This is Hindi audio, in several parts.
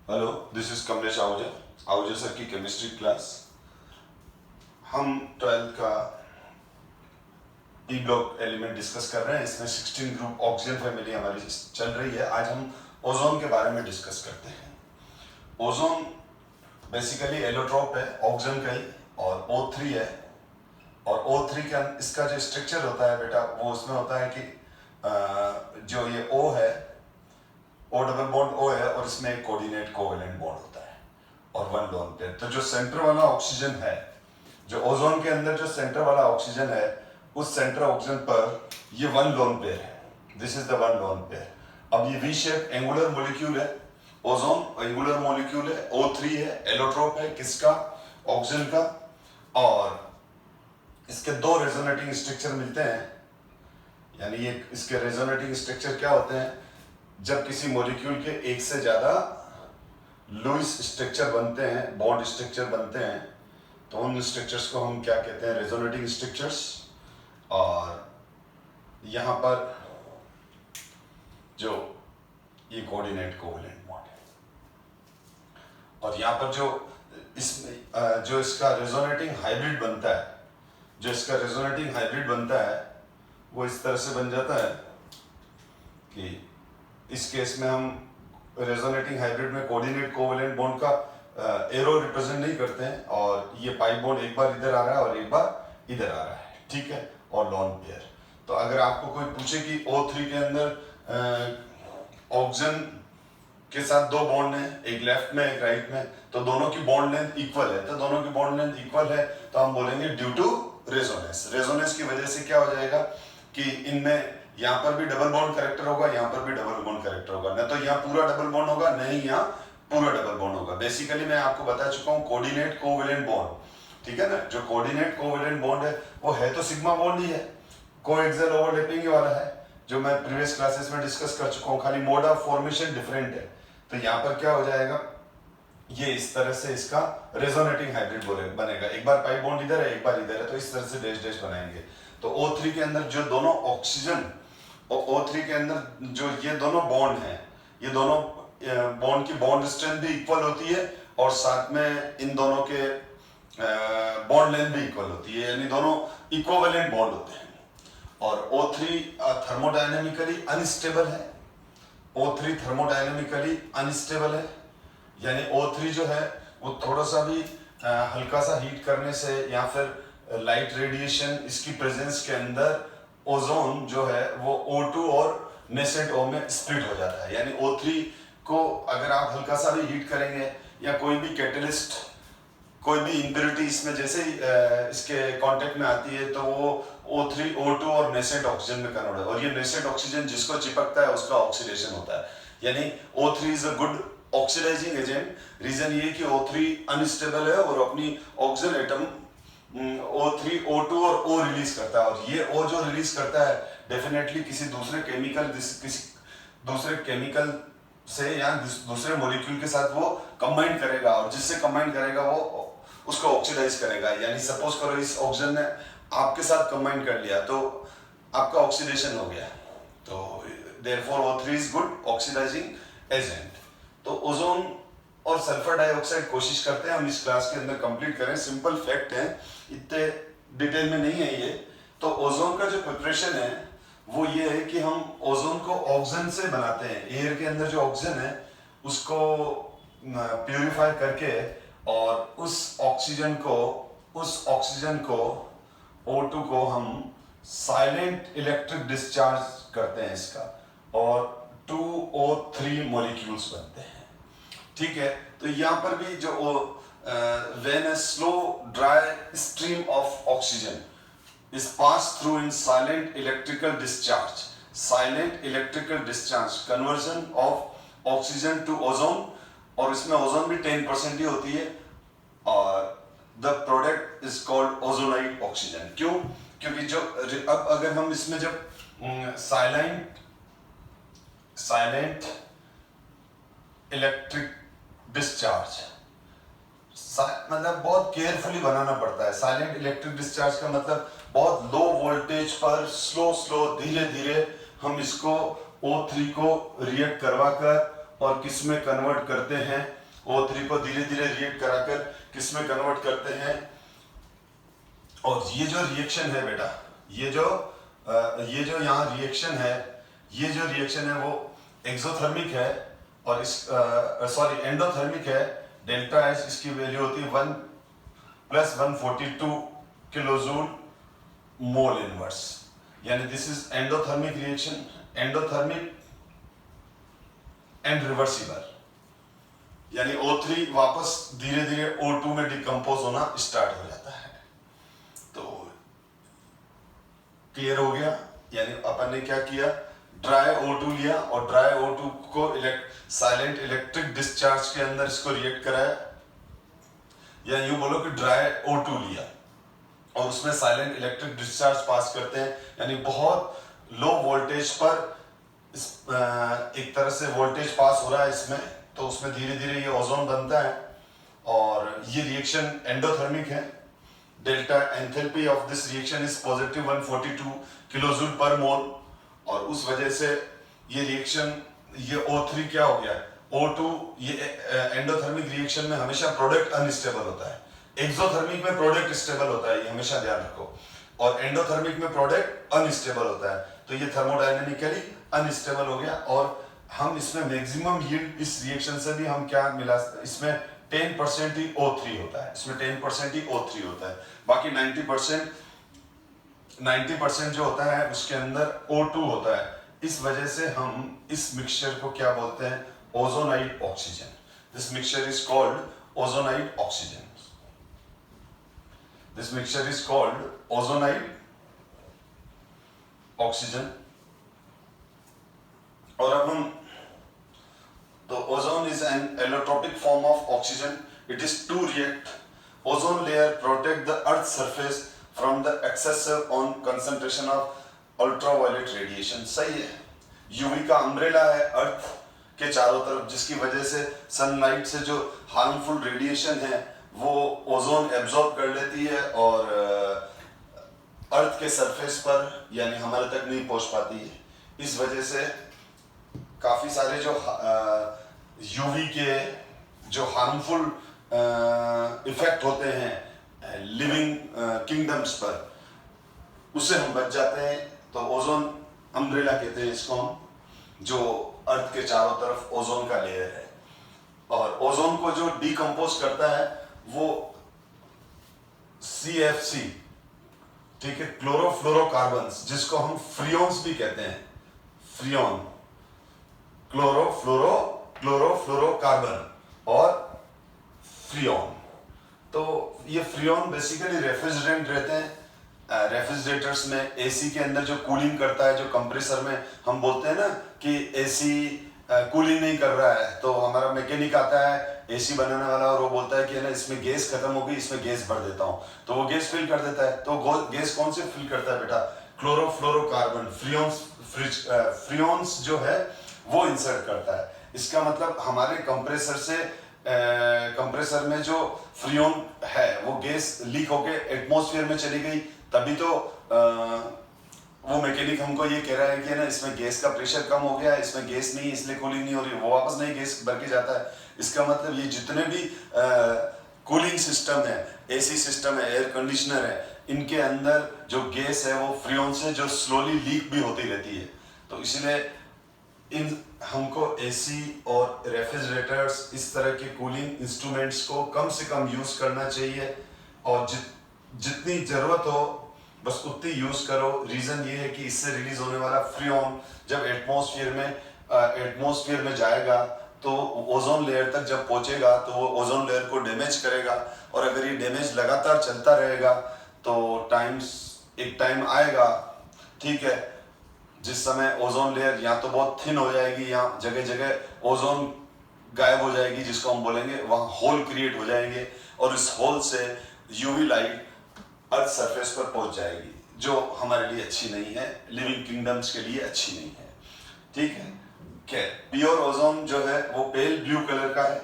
Hello, this is Kamlesh Ahuja, Ahuja sir की केमिस्ट्री क्लास। हम 12th का ई ब्लॉक एलिमेंट डिस्कस कर रहे हैं। इसमें 16 ग्रुप ऑक्सीजन फैमिली हमारी चल रही है। आज हम ओजोन के बारे में डिस्कस करते हैं। ओजोन बेसिकली एलोट्रोप है ऑक्सीजन का ही, और O3 है। और O3 का इसका जो स्ट्रक्चर होता है बेटा, वो उसमें होता है कि जो ये O है, O डबल बॉन्ड O है, और इसमें एक कोऑर्डिनेट कोवेलेंट बॉन्ड होता है और वन लोन पेयर। तो जो सेंटर वाला ऑक्सीजन है, जो ओजोन के अंदर जो सेंटर वाला ऑक्सीजन है, उस सेंटर ऑक्सीजन पर ये वन लोन पेयर है। This is the one lone pair. अब ये वी शेप एंगुलर मॉलिक्यूल है, ओजोन एंगुलर मॉलिक्यूल है, O3 है, एलोट्रोप है, किसका? ऑक्सीजन का। और इसके दो रेजोनेटिंग स्ट्रक्चर मिलते हैं। यानी ये इसके रेजोनेटिंग स्ट्रक्चर क्या होते हैं? जब किसी मॉलिक्यूल के एक से ज्यादा लुईस स्ट्रक्चर बनते हैं, बॉन्ड स्ट्रक्चर बनते हैं, तो उन स्ट्रक्चर्स को हम क्या कहते हैं? Resonating structures. और यहां पर जो ये कोऑर्डिनेट कोवेलेंट बॉन्ड है, और यहां पर जो इसमें जो इसका रेजोनेटिंग हाइब्रिड बनता है, जो इसका रेजोनेटिंग हाइब्रिड बनता है, वो इस तरह से बन जाता है कि इस केस में हम रेजोनेटिंग हाइब्रिड में कोऑर्डिनेट कोवेलेंट बॉन्ड का एरो रिप्रेजेंट नहीं करते हैं, और ये पाई बॉन्ड एक बार इधर आ रहा है और एक बार इधर आ रहा है, ठीक है, और लॉन पेयर। तो अगर आपको कोई पूछे कि O3 के अंदर ऑक्सीजन के साथ दो बॉन्ड है, एक लेफ्ट में एक राइट में, तो दोनों की बॉन्ड लेंथ इक्वल है। तो दोनों की बॉन्ड लेंथ इक्वल है, तो हम बोलेंगे ड्यू टू रेजोनेंस। रेजोनेंस की वजह से क्या हो जाएगा कि इनमें यहाँ पर भी डबल बॉन्ड कैरेक्टर होगा, यहाँ पर भी डबल बॉन्ड कैरेक्टर होगा। न तो यहाँ पूरा डबल बॉन्ड होगा, नहीं यहाँ पूरा डबल बॉन्ड होगा। बेसिकली मैं आपको बता चुका हूँ कोऑर्डिनेट कोवेलेंट बॉन्ड, ठीक है ना। जो कोऑर्डिनेट कोवेलेंट बॉन्ड है वो है तो सिग्मा बॉन्ड ही है, कोएक्सियल ओवरलैपिंग वाला है, जो मैं प्रीवियस क्लासेस में डिस्कस कर चुका हूँ। खाली मोड ऑफ फॉर्मेशन डिफरेंट है। तो यहाँ पर क्या हो जाएगा, ये इस तरह से इसका रेजोनेटिंग हाइब्रिड बनेगा। एक बार पाई बॉन्ड इधर है, एक बार इधर है, तो इस तरह से डैश डैश बनाएंगे। तो O3 के अंदर जो दोनों ऑक्सीजन और O3 के अंदर जो ये दोनों बॉन्ड हैं, ये दोनों बॉन्ड की बॉन्ड स्ट्रेंथ भी इक्वल होती है, और साथ में इन दोनों के बॉन्ड लेंथ भी इक्वल होती है, यानी दोनों इक्विवेलेंट बॉन्ड होते हैं। और O3 थर्मोडायनेमिकली अनस्टेबल है। O3 थर्मोडायनेमिकली अनस्टेबल है, यानी O3 जो है वो थोड़ा सा भी हल्का सा हीट करने से या फिर लाइट रेडिएशन इसकी प्रेजेंस के अंदर ओजोन जो है वो O2 और नेसेंट O में स्प्लिट हो जाता है। यानी O3 को अगर आप हल्का सा भी हीट करेंगे, या कोई भी कैटलिस्ट, कोई भी इम्प्योरिटी इसमें जैसे ही इसके कांटेक्ट में आती है, तो वो O3 O2 और नेसेंट ऑक्सीजन में कन्वर्ट है, और ये नेसेंट ऑक्सीजन जिसको चिपकता है उसका ऑक्सीडेशन होता है। यानी O3 is a good oxidising agent. Reason ये कि O3 अनस्टेबल है और अपनी ऑक्सीजन एटम O3 O2 और O रिलीज करता है, और ये O जो रिलीज करता है डेफिनेटली किसी दूसरे केमिकल से या दूसरे मॉलिक्यूल के साथ वो कंबाइन करेगा, और जिससे कंबाइन करेगा वो उसको ऑक्सीडाइज करेगा। यानी सपोज करो इस ऑक्सीजन ने आपके साथ कंबाइन कर लिया, तो आपका ऑक्सीडेशन हो गया। तो therefore O3 is good oxidising agent. तो ओजोन और सल्फर डाइऑक्साइड कोशिश करते हैं हम इस क्लास के अंदर कंप्लीट करें। सिंपल फैक्ट है, इतने डिटेल में नहीं है ये। तो ओजोन का जो प्रिपरेशन है वो ये है कि हम ओजोन को ऑक्सीजन से बनाते हैं। एयर के अंदर जो ऑक्सीजन है उसको प्यूरिफाई करके, और उस ऑक्सीजन को O2 को हम साइलेंट इलेक्ट्रिक डिस्चार्ज करते हैं इसका, और 2O3 मॉलिक्यूल्स बनते हैं, ठीक है। तो यहाँ पर भी जो when a slow dry stream of oxygen is passed through in silent electrical discharge conversion of oxygen to ozone, और इसमें ओजोन भी 10% ही होती है, और the product is called ozonide oxygen। क्यों? क्योंकि जो अब अगर हम इसमें जब साइलेंट इलेक्ट्रिक डिस्चार्ज, मतलब बहुत केयरफुली बनाना पड़ता है। साइलेंट इलेक्ट्रिक डिस्चार्ज का मतलब बहुत लो वोल्टेज पर स्लो धीरे धीरे हम इसको O3 को रिएक्ट करवा कर और किस में कन्वर्ट करते हैं, O3 को धीरे धीरे रिएक्ट कराकर किस में कन्वर्ट करते हैं। और ये जो रिएक्शन है बेटा, ये जो यहाँ रिएक्शन है, ये जो रिएक्शन है वो एक्सोथर्मिक है और इस सॉरी एंडोथर्मिक है। डेल्टा एच इसकी वैल्यू होती है 1 + 142 किलोजूल मोल इनवर्स, यानी this is endothermic reaction, endothermic and reversible, यानी O3 वापस धीरे धीरे O2 में डिकम्पोज होना स्टार्ट हो जाता है। तो क्लियर हो गया, यानी अपन ने क्या किया, ड्राई O2 लिया और ड्राई O2 को साइलेंट इलेक्ट्रिक डिस्चार्ज के अंदर इसको रिएक्ट कराया, या यूं बोलो कि ड्राई O2 लिया और उसमें साइलेंट इलेक्ट्रिक डिस्चार्ज पास करते हैं, यानी बहुत लो वोल्टेज पर एक तरह से वोल्टेज पास हो रहा है इसमें, तो उसमें धीरे धीरे ये ओजोन बनता है और ये रिएक्शन एंडोथर्मिक है। Delta enthalpy of this reaction is positive 142 kilojoule पर मोल, और उस वजह से ये रिएक्शन, ये O3 क्या हो गया, O2, ये एंडोथर्मिक रिएक्शन में हमेशा प्रोडक्ट अनस्टेबल होता है, एक्सोथर्मिक में प्रोडक्ट स्टेबल होता है, ये हमेशा ध्यान रखो, और एंडोथर्मिक में प्रोडक्ट अनस्टेबल होता है। तो ये थर्मोडायनेमिकली अनस्टेबल हो गया, और हम इसमें मैक्सिमम यील्ड इस रिएक्शन से भी हम क्या मिला, इसमें 10% ही O3 होता है, इसमें 10% ही O3 होता है, बाकी 90% जो होता है उसके अंदर O2 होता है। इस वजह से हम इस मिक्सचर को क्या बोलते हैं, ozonide oxygen. This mixture is called ozonide oxygen, this mixture is called ozonide oxygen. और अब हम, तो ozone is an allotropic form of oxygen, it is to react, ozone layer protect the earth surface from the excessive on concentration of ultraviolet radiation. सही है, यूवी का अम्ब्रेला है अर्थ के चारों तरफ, जिसकी वजह से सनलाइट से जो हार्मफुल रेडिएशन है वो ओजोन एब्जॉर्ब कर लेती है और अर्थ के सरफेस पर यानी हमारे तक नहीं पहुंच पाती है। इस वजह से काफी सारे जो यूवी के जो हार्मफुल इफेक्ट होते हैं लिविंग किंगडम्स पर, उससे हम बच जाते हैं। तो ओजोन अम्ब्रेला कहते हैं इसको हम, जो अर्थ के चारों तरफ ओजोन का लेयर है। और ओजोन को जो डिकम्पोज करता है वो CFC, ठीक है, क्लोरोफ्लोरोकार्बन्स, जिसको हम फ्रियोन्स भी कहते हैं, फ्रियोन, क्लोरोफ्लोरोकार्बन और फ्रियोन। तो ये फ्रियोन बेसिकली रेफ्रिजरेंट रहते हैं। रेफ्रिजरेटर्स में एसी के अंदर जो कूलिंग करता है, जो कंप्रेसर में हम बोलते हैं ना कि एसी कूलिंग नहीं कर रहा है, तो हमारा मैकेनिक आता है एसी बनाने वाला और वो बोलता है कि ना इसमें गैस खत्म हो गई, इसमें गैस भर देता हूँ, तो वो गैस फिल कर देता है। तो गैस कौन से फिल करता है बेटा, क्लोरोफ्लोरोकार्बन, फ्रियोन्स जो है वो इंसर्ट करता है। इसका मतलब हमारे कंप्रेसर में जो फ्रियोन है वो गैस लीक होके एटमॉस्फेयर में चली गई, तभी तो वो मैकेनिक हमको ये कह रहा है कि ना इसमें गैस का प्रेशर कम हो गया है, इसमें गैस नहीं, इसलिए कूलिंग नहीं हो रही, वो वापस नहीं गैस भर के जाता है। इसका मतलब ये जितने भी कूलिंग सिस्टम है, एसी सिस्टम है, एयर कंडीशनर है, इनके अंदर जो गैस है वो फ्रियोन से जो स्लोली लीक भी होती रहती है। तो इसलिए इन हमको एसी और रेफ्रिजरेटर्स, इस तरह के कूलिंग इंस्ट्रूमेंट्स को कम से कम यूज करना चाहिए, और जितनी जरूरत हो बस उतनी यूज करो। रीजन ये है कि इससे रिलीज होने वाला फ्रियोन जब एटमॉस्फेयर में जाएगा तो ओजोन लेयर तक जब पहुंचेगा तो वो ओजोन लेयर को डैमेज करेगा, और अगर ये डैमेज लगातार चलता रहेगा तो एक टाइम आएगा, ठीक है, जिस समय ओजोन लेयर या तो बहुत थिन हो जाएगी या जगह जगह ओजोन गायब हो जाएगी, जिसको हम बोलेंगे वहां होल क्रिएट हो जाएंगे, और इस होल से यूवी लाइट अर्थ सरफेस पर पहुंच जाएगी, जो हमारे लिए अच्छी नहीं है, लिविंग किंगडम्स के लिए अच्छी नहीं है, ठीक है। प्योर ओजोन जो है वो पेल ब्लू कलर का है।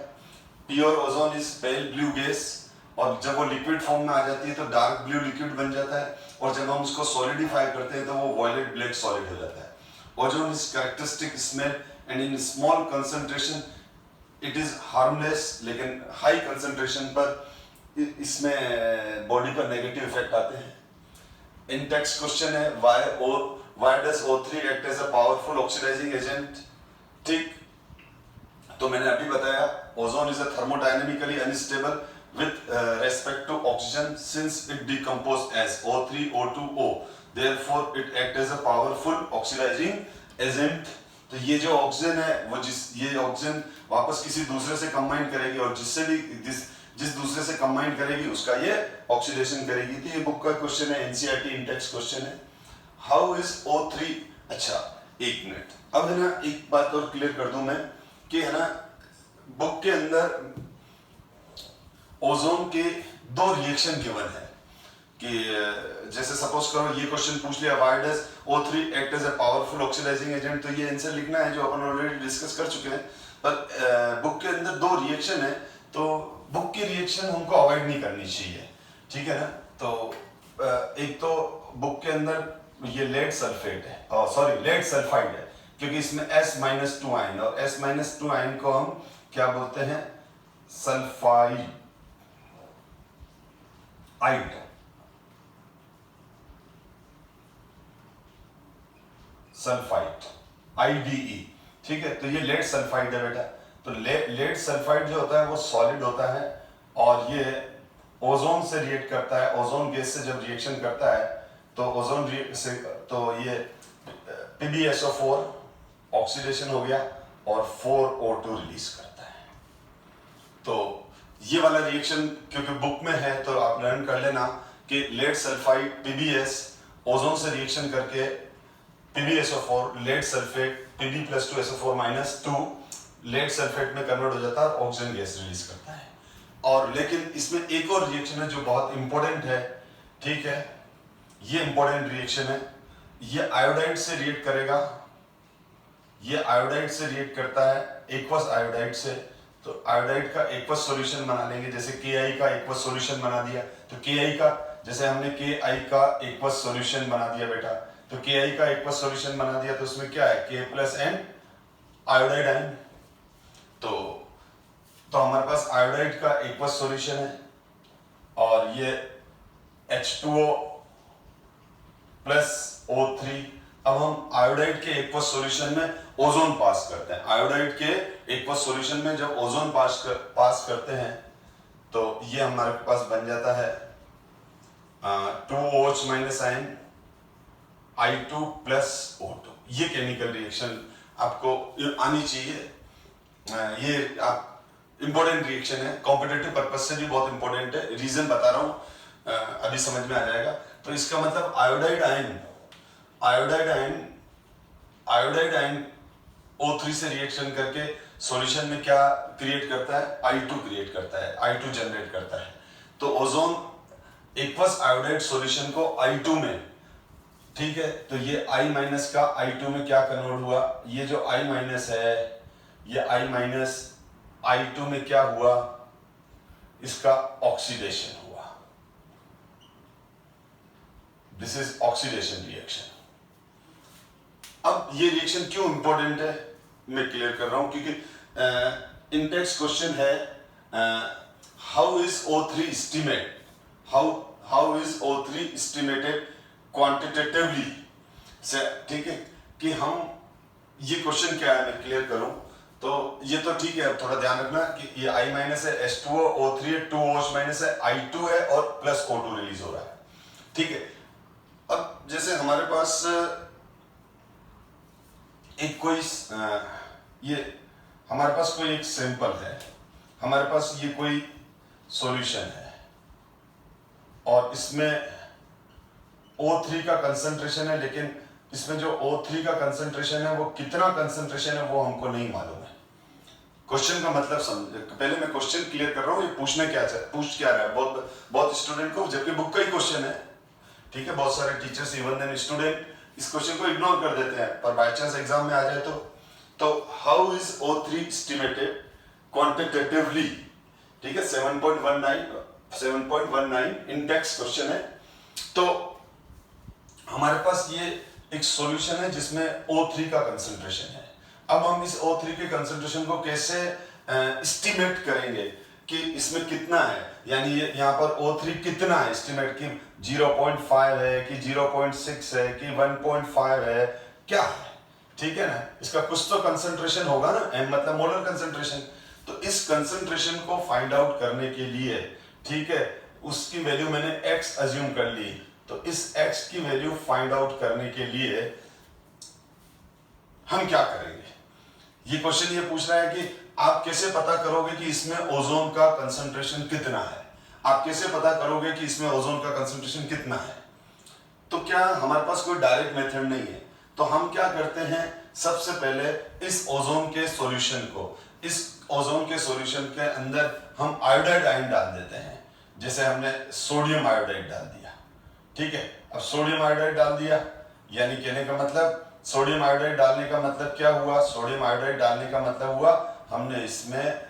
Pure ozone is pale blue gas, और जब वो लिक्विड फॉर्म में आ जाती है तो डार्क ब्लू लिक्विड बन जाता है, और जब हम उसको सॉलिडिफाई करते हैं तो वो वॉयलेट ब्लैक सॉलिड हो जाता है। Ozone is characteristic smell and in small concentration it is harmless, लेकिन हाई कंसंट्रेशन पर इसमें बॉडी पर नेगेटिव इफेक्ट आते हैं। इन टेक्स्ट क्वेश्चन है why does O3 act as a powerful oxidizing agent? ठीक, तो मैंने अभी बताया ozone is a thermodynamically unstable with respect to oxygen since it decomposes as O3 O2O, therefore it acts as a powerful oxidizing agent। तो ये जो ऑक्सीजन है वो ये ऑक्सीजन वापस किसी दूसरे से कंबाइन करेगी और जिससे भी जिस दूसरे से कंबाइन करेगी उसका ये ऑक्सीडेशन करेगी। तो ये बुक का क्वेश्चन है, एनसीईआरटी इंटेक्स क्वेश्चन है। हाउ इज O3, अच्छा एक मिनट, अब है ना एक बात और क्लियर कर दूं मैं कि है ना बुक के अंदर ओजोन के दो रिएक्शन गिवन है कि जैसे सपोज करो ये क्वेश्चन पूछ लिया why does O3 act as a powerful oxidising agent, तो ये आंसर लिखना है जो अपन ऑलरेडी डिस्कस कर चुके हैं। पर बुक के अंदर दो रिएक्शन है तो बुक की रिएक्शन हमको अवॉइड नहीं करनी चाहिए, ठीक है ना। तो एक तो बुक के अंदर ये लेड सल्फेट है, सॉरी लेड सल्फाइड है, क्योंकि इसमें S-2 आयन, और S-2 आयन को हम क्या बोलते हैं, सल्फाइड सल्फाइड IDE, ठीक है। तो ये लेड सल्फाइड है बेटा। तो लेड सल्फाइड जो होता है वो सॉलिड होता है और ये ओजोन से रिएक्ट करता है। ओजोन गैस से जब रिएक्शन करता है तो ओजोन से तो ये PbSO4 ऑक्सीडेशन हो गया और 4O2 रिलीज करता है। तो ये वाला रिएक्शन क्योंकि बुक में है तो आप लर्न कर लेना कि लेड सल्फाइड PbS ओजोन से रिएक्शन करके PbSO4 lead sulphate Pb+2SO4-2 lead sulphate में कन्वर्ट हो जाता है और ऑक्सीजन गैस रिलीज करता है। और लेकिन इसमें एक और रिएक्शन है जो बहुत इंपॉर्टेंट है, ठीक है, ये इंपॉर्टेंट रिएक्शन है। ये आयोडाइड से रिएक्ट करेगा, ये आयोडाइड से रिएक्ट करता है एक्वस आयोडाइड से। तो आयोडाइड का एक्वस सॉल्यूशन बना लेंगे, जैसे Ki का एक्वस सॉल्यूशन बना दिया तो Ki का, जैसे हमने Ki का एक्वस सॉल्यूशन बना दिया बेटा, तो Ki का एक्वस सॉल्यूशन बना दिया तो उसमें क्या है K+N आयोडाइड आयन। तो हमारे पास आयोडाइड का एक्वस सॉल्यूशन है और ये H2O प्लस O3। अब हम आयोडाइड के एक्वस सॉल्यूशन में ओजोन पास करते हैं। आयोडाइड के एक्वस सॉल्यूशन में जब ओजोन पास करते हैं तो ये हमारे पास बन जाता है 2OH- ion I2 plus O2। ये केमिकल रिएक्शन आपको आनी चाहिए। ये आप इंपॉर्टेंट रिएक्शन है, कॉम्पिटिटिव पर्पज से भी बहुत इंपॉर्टेंट है। रीजन बता रहा हूं, अभी समझ में आ जाएगा। तो इसका मतलब आयोडाइड आयन O3 से रिएक्शन करके सॉल्यूशन में क्या क्रिएट करता है, I2 क्रिएट करता है, I2 जनरेट करता है। तो ओजोन एक्वस आयोडाइड सॉल्यूशन को I2 में, ठीक है, तो ये I- का I2 में क्या कन्वर्ट हुआ, ये जो I- है ये I- में क्या हुआ, इसका ऑक्सीडेशन हुआ। This is oxidation reaction. अब ये रिएक्शन क्यों इंपॉर्टेंट है मैं क्लियर कर रहा हूं, क्योंकि इंटेक्स क्वेश्चन है how is O3 estimate, how is O3 estimated quantitatively से, ठीक है, कि हम ये क्वेश्चन क्या है मैं क्लियर करूं। तो ये तो ठीक है, अब थोड़ा ध्यान रखना कि ये I- है, H2O, O3 है, 2OH- है, I2 है और प्लस O2 रिलीज हो रहा है, ठीक है। अब जैसे हमारे पास एक कोई ये हमारे पास कोई एक सैंपल है, हमारे पास ये कोई सॉल्यूशन है और इसमें O3 का कंसंट्रेशन है, लेकिन इसमें जो O3 का कंसंट्रेशन है वो कितना कंसंट्रेशन है वो हमको नहीं मालूम है। क्वेश्चन का मतलब समझ, पहले मैं क्वेश्चन क्लियर कर रहा हूँ, ये पूछ क्या रहा है बहुत स्टूडेंट को, जबकि बुक का ही क्वेश्चन है, ठीक है। बहुत सारे टीचर्स इवन देन स्टूडेंट इस क्वेश्चन को इग्नोर कर देते हैं, पर बाय चांस एग्जाम में आ जाए तो how is O3 estimated quantitatively, ठीक है, 7.19 इंडेक्स क्वेश्चन है। तो हमारे पास ये एक सॉल्यूशन है जिसमें O3 का कंसंट्रेशन है। अब हम इस O3 के कंसंट्रेशन को कैसे एस्टिमेट करेंगे कि इसमें कितना है, यानी ये यहाँ पर O3 कितना है, एस्टिमेट कि 0.5 है कि 0.6 है कि 1.5 है, क्या है, ठीक है ना। इसका कुछ तो कंसंट्रेशन होगा ना, m मतलब मोलर कंसंट्रेशन। तो इस कंसंट्रेशन को फाइंड आउट करने के लिए, ठीक है, उसकी वैल्यू मैंने x अज्यूम कर ली। तो इस x की वैल्यू फाइंड आउट करने के लिए हम क्या करेंगे, ये क्वेश्चन ये पूछ रहा है कि आप कैसे पता करोगे कि इसमें ओजोन का कंसंट्रेशन कितना है, आप कैसे पता करोगे कि इसमें ओजोन का कंसंट्रेशन कितना है। तो क्या हमारे पास कोई डायरेक्ट मेथड नहीं है, तो हम क्या करते हैं, सबसे पहले इस ओजोन के सॉल्यूशन को, इस ओजोन के सॉल्यूशन के अंदर हम आयोडाइड आयन डाल देते हैं। जैसे हमने सोडियम आयोडाइड डाल दिया, ठीक है। अब सोडियम आयोडाइड डाल दिया, यानी कहने का मतलब सोडियम आयोडाइड डालने का मतलब क्या हुआ, सोडियम आयोडाइड डालने का मतलब हुआ हमने इसमें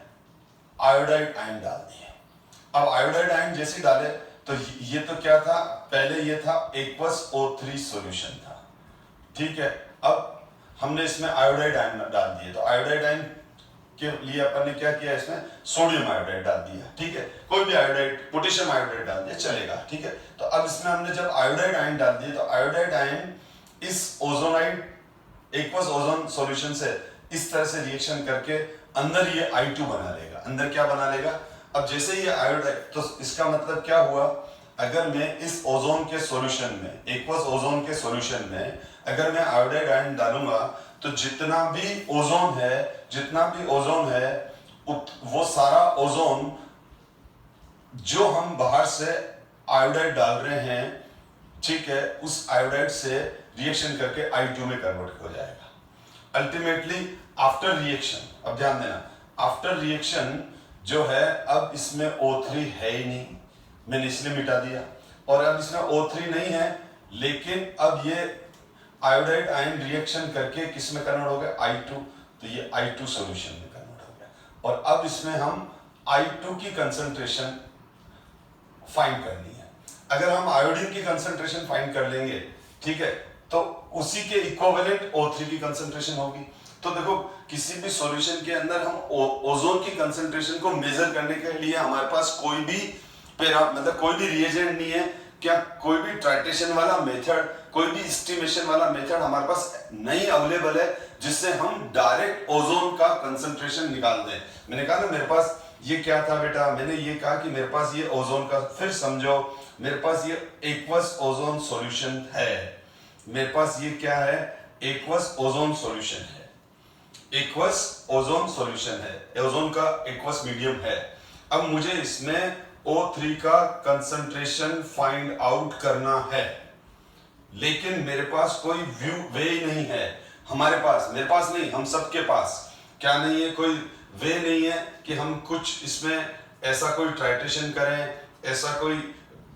आयोडाइड आयन डाल दिए। अब आयोडाइड आयन जैसे डाले तो ये तो क्या था, पहले ये था एक्वस O3 सॉल्यूशन था, ठीक है। अब हमने इसमें आयोडाइड आयन डाल दिए, तो आयोडाइड आयन के लिए अपन ने क्या किया, इसमें सोडियम आयोडाइड डाल दिया, ठीक है। कोई भी आयोडाइड, पोटेशियम आयोडाइड डाल दिया चलेगा, ठीक है। तो अब इसमें हमने जब आयोडाइड आयन डाल दिए तो आयोडाइड आयन इस ओजोनाइड एक्वस ओजोन सॉल्यूशन से इस तरह से रिएक्शन करके अंदर ये I2 बना लेगा। अंदर क्या बना लेगा, अब जैसे ये आयोडाइड, तो इसका मतलब क्या हुआ, अगर मैं इस ओजोन के सॉल्यूशन में, एक्वस ओजोन के सॉल्यूशन में अगर मैं आयोडाइड आयन डालूंगा तो जितना भी ओजोन है वो सारा ओजोन जो हम बाहर से आयोडाइड डाल रहे हैं, ठीक है, उस आयोडाइड से रिएक्शन करके I2 में कन्वर्ट हो जाएगा अल्टीमेटली आफ्टर रिएक्शन। अब ध्यान देना, आफ्टर रिएक्शन जो है, अब इसमें O3 है ही नहीं, मैंने इसलिए मिटा दिया, और अब इसमें O3 नहीं है, लेकिन अब ये आयोडाइड आयन रिएक्शन करके किस में कन्वर्ट हो गया, I2, तो ये I2 सॉल्यूशन में कन्वर्ट हो गया। और अब इसमें हम I2 की कंसंट्रेशन फाइंड करनी है। अगर हम आयोडीन की कंसंट्रेशन फाइंड कर लेंगे, ठीक है, तो उसी के इक्विवेलेंट O3 की कंसंट्रेशन होगी। तो देखो, किसी भी सॉल्यूशन के अंदर हम ओजोन की कंसंट्रेशन को मेजर करने के लिए हमारे पास कोई भी मतलब कोई भी रिएजेंट नहीं है, क्या कोई भी ट्राइटेशन वाला मेथड, कोई भी एस्टिमेशन वाला मेथड हमारे पास नहीं अवेलेबल है जिससे हम डायरेक्ट ओजोन का कंसंट्रेशन निकाल दें। मैंने कहा ना, मेरे पास ये क्या था बेटा, मैंने ये कहा कि मेरे पास ये ओजोन का, फिर समझो, मेरे पास ये एक्वस ओजोन सॉल्यूशन है, मेरे पास ये क्या है, एक्वस ओजोन सॉल्यूशन है, एक्वस ओजोन सॉल्यूशन है, ओजोन का एक्वस मीडियम है। अब मुझे इसमें O3 का कंसंट्रेशन फाइंड आउट करना है, लेकिन मेरे पास कोई वे नहीं है, मेरे पास नहीं, हम सबके पास क्या नहीं है, कोई वे नहीं है कि हम कुछ इसमें ऐसा कोई ट्राइटेशन करें, ऐसा कोई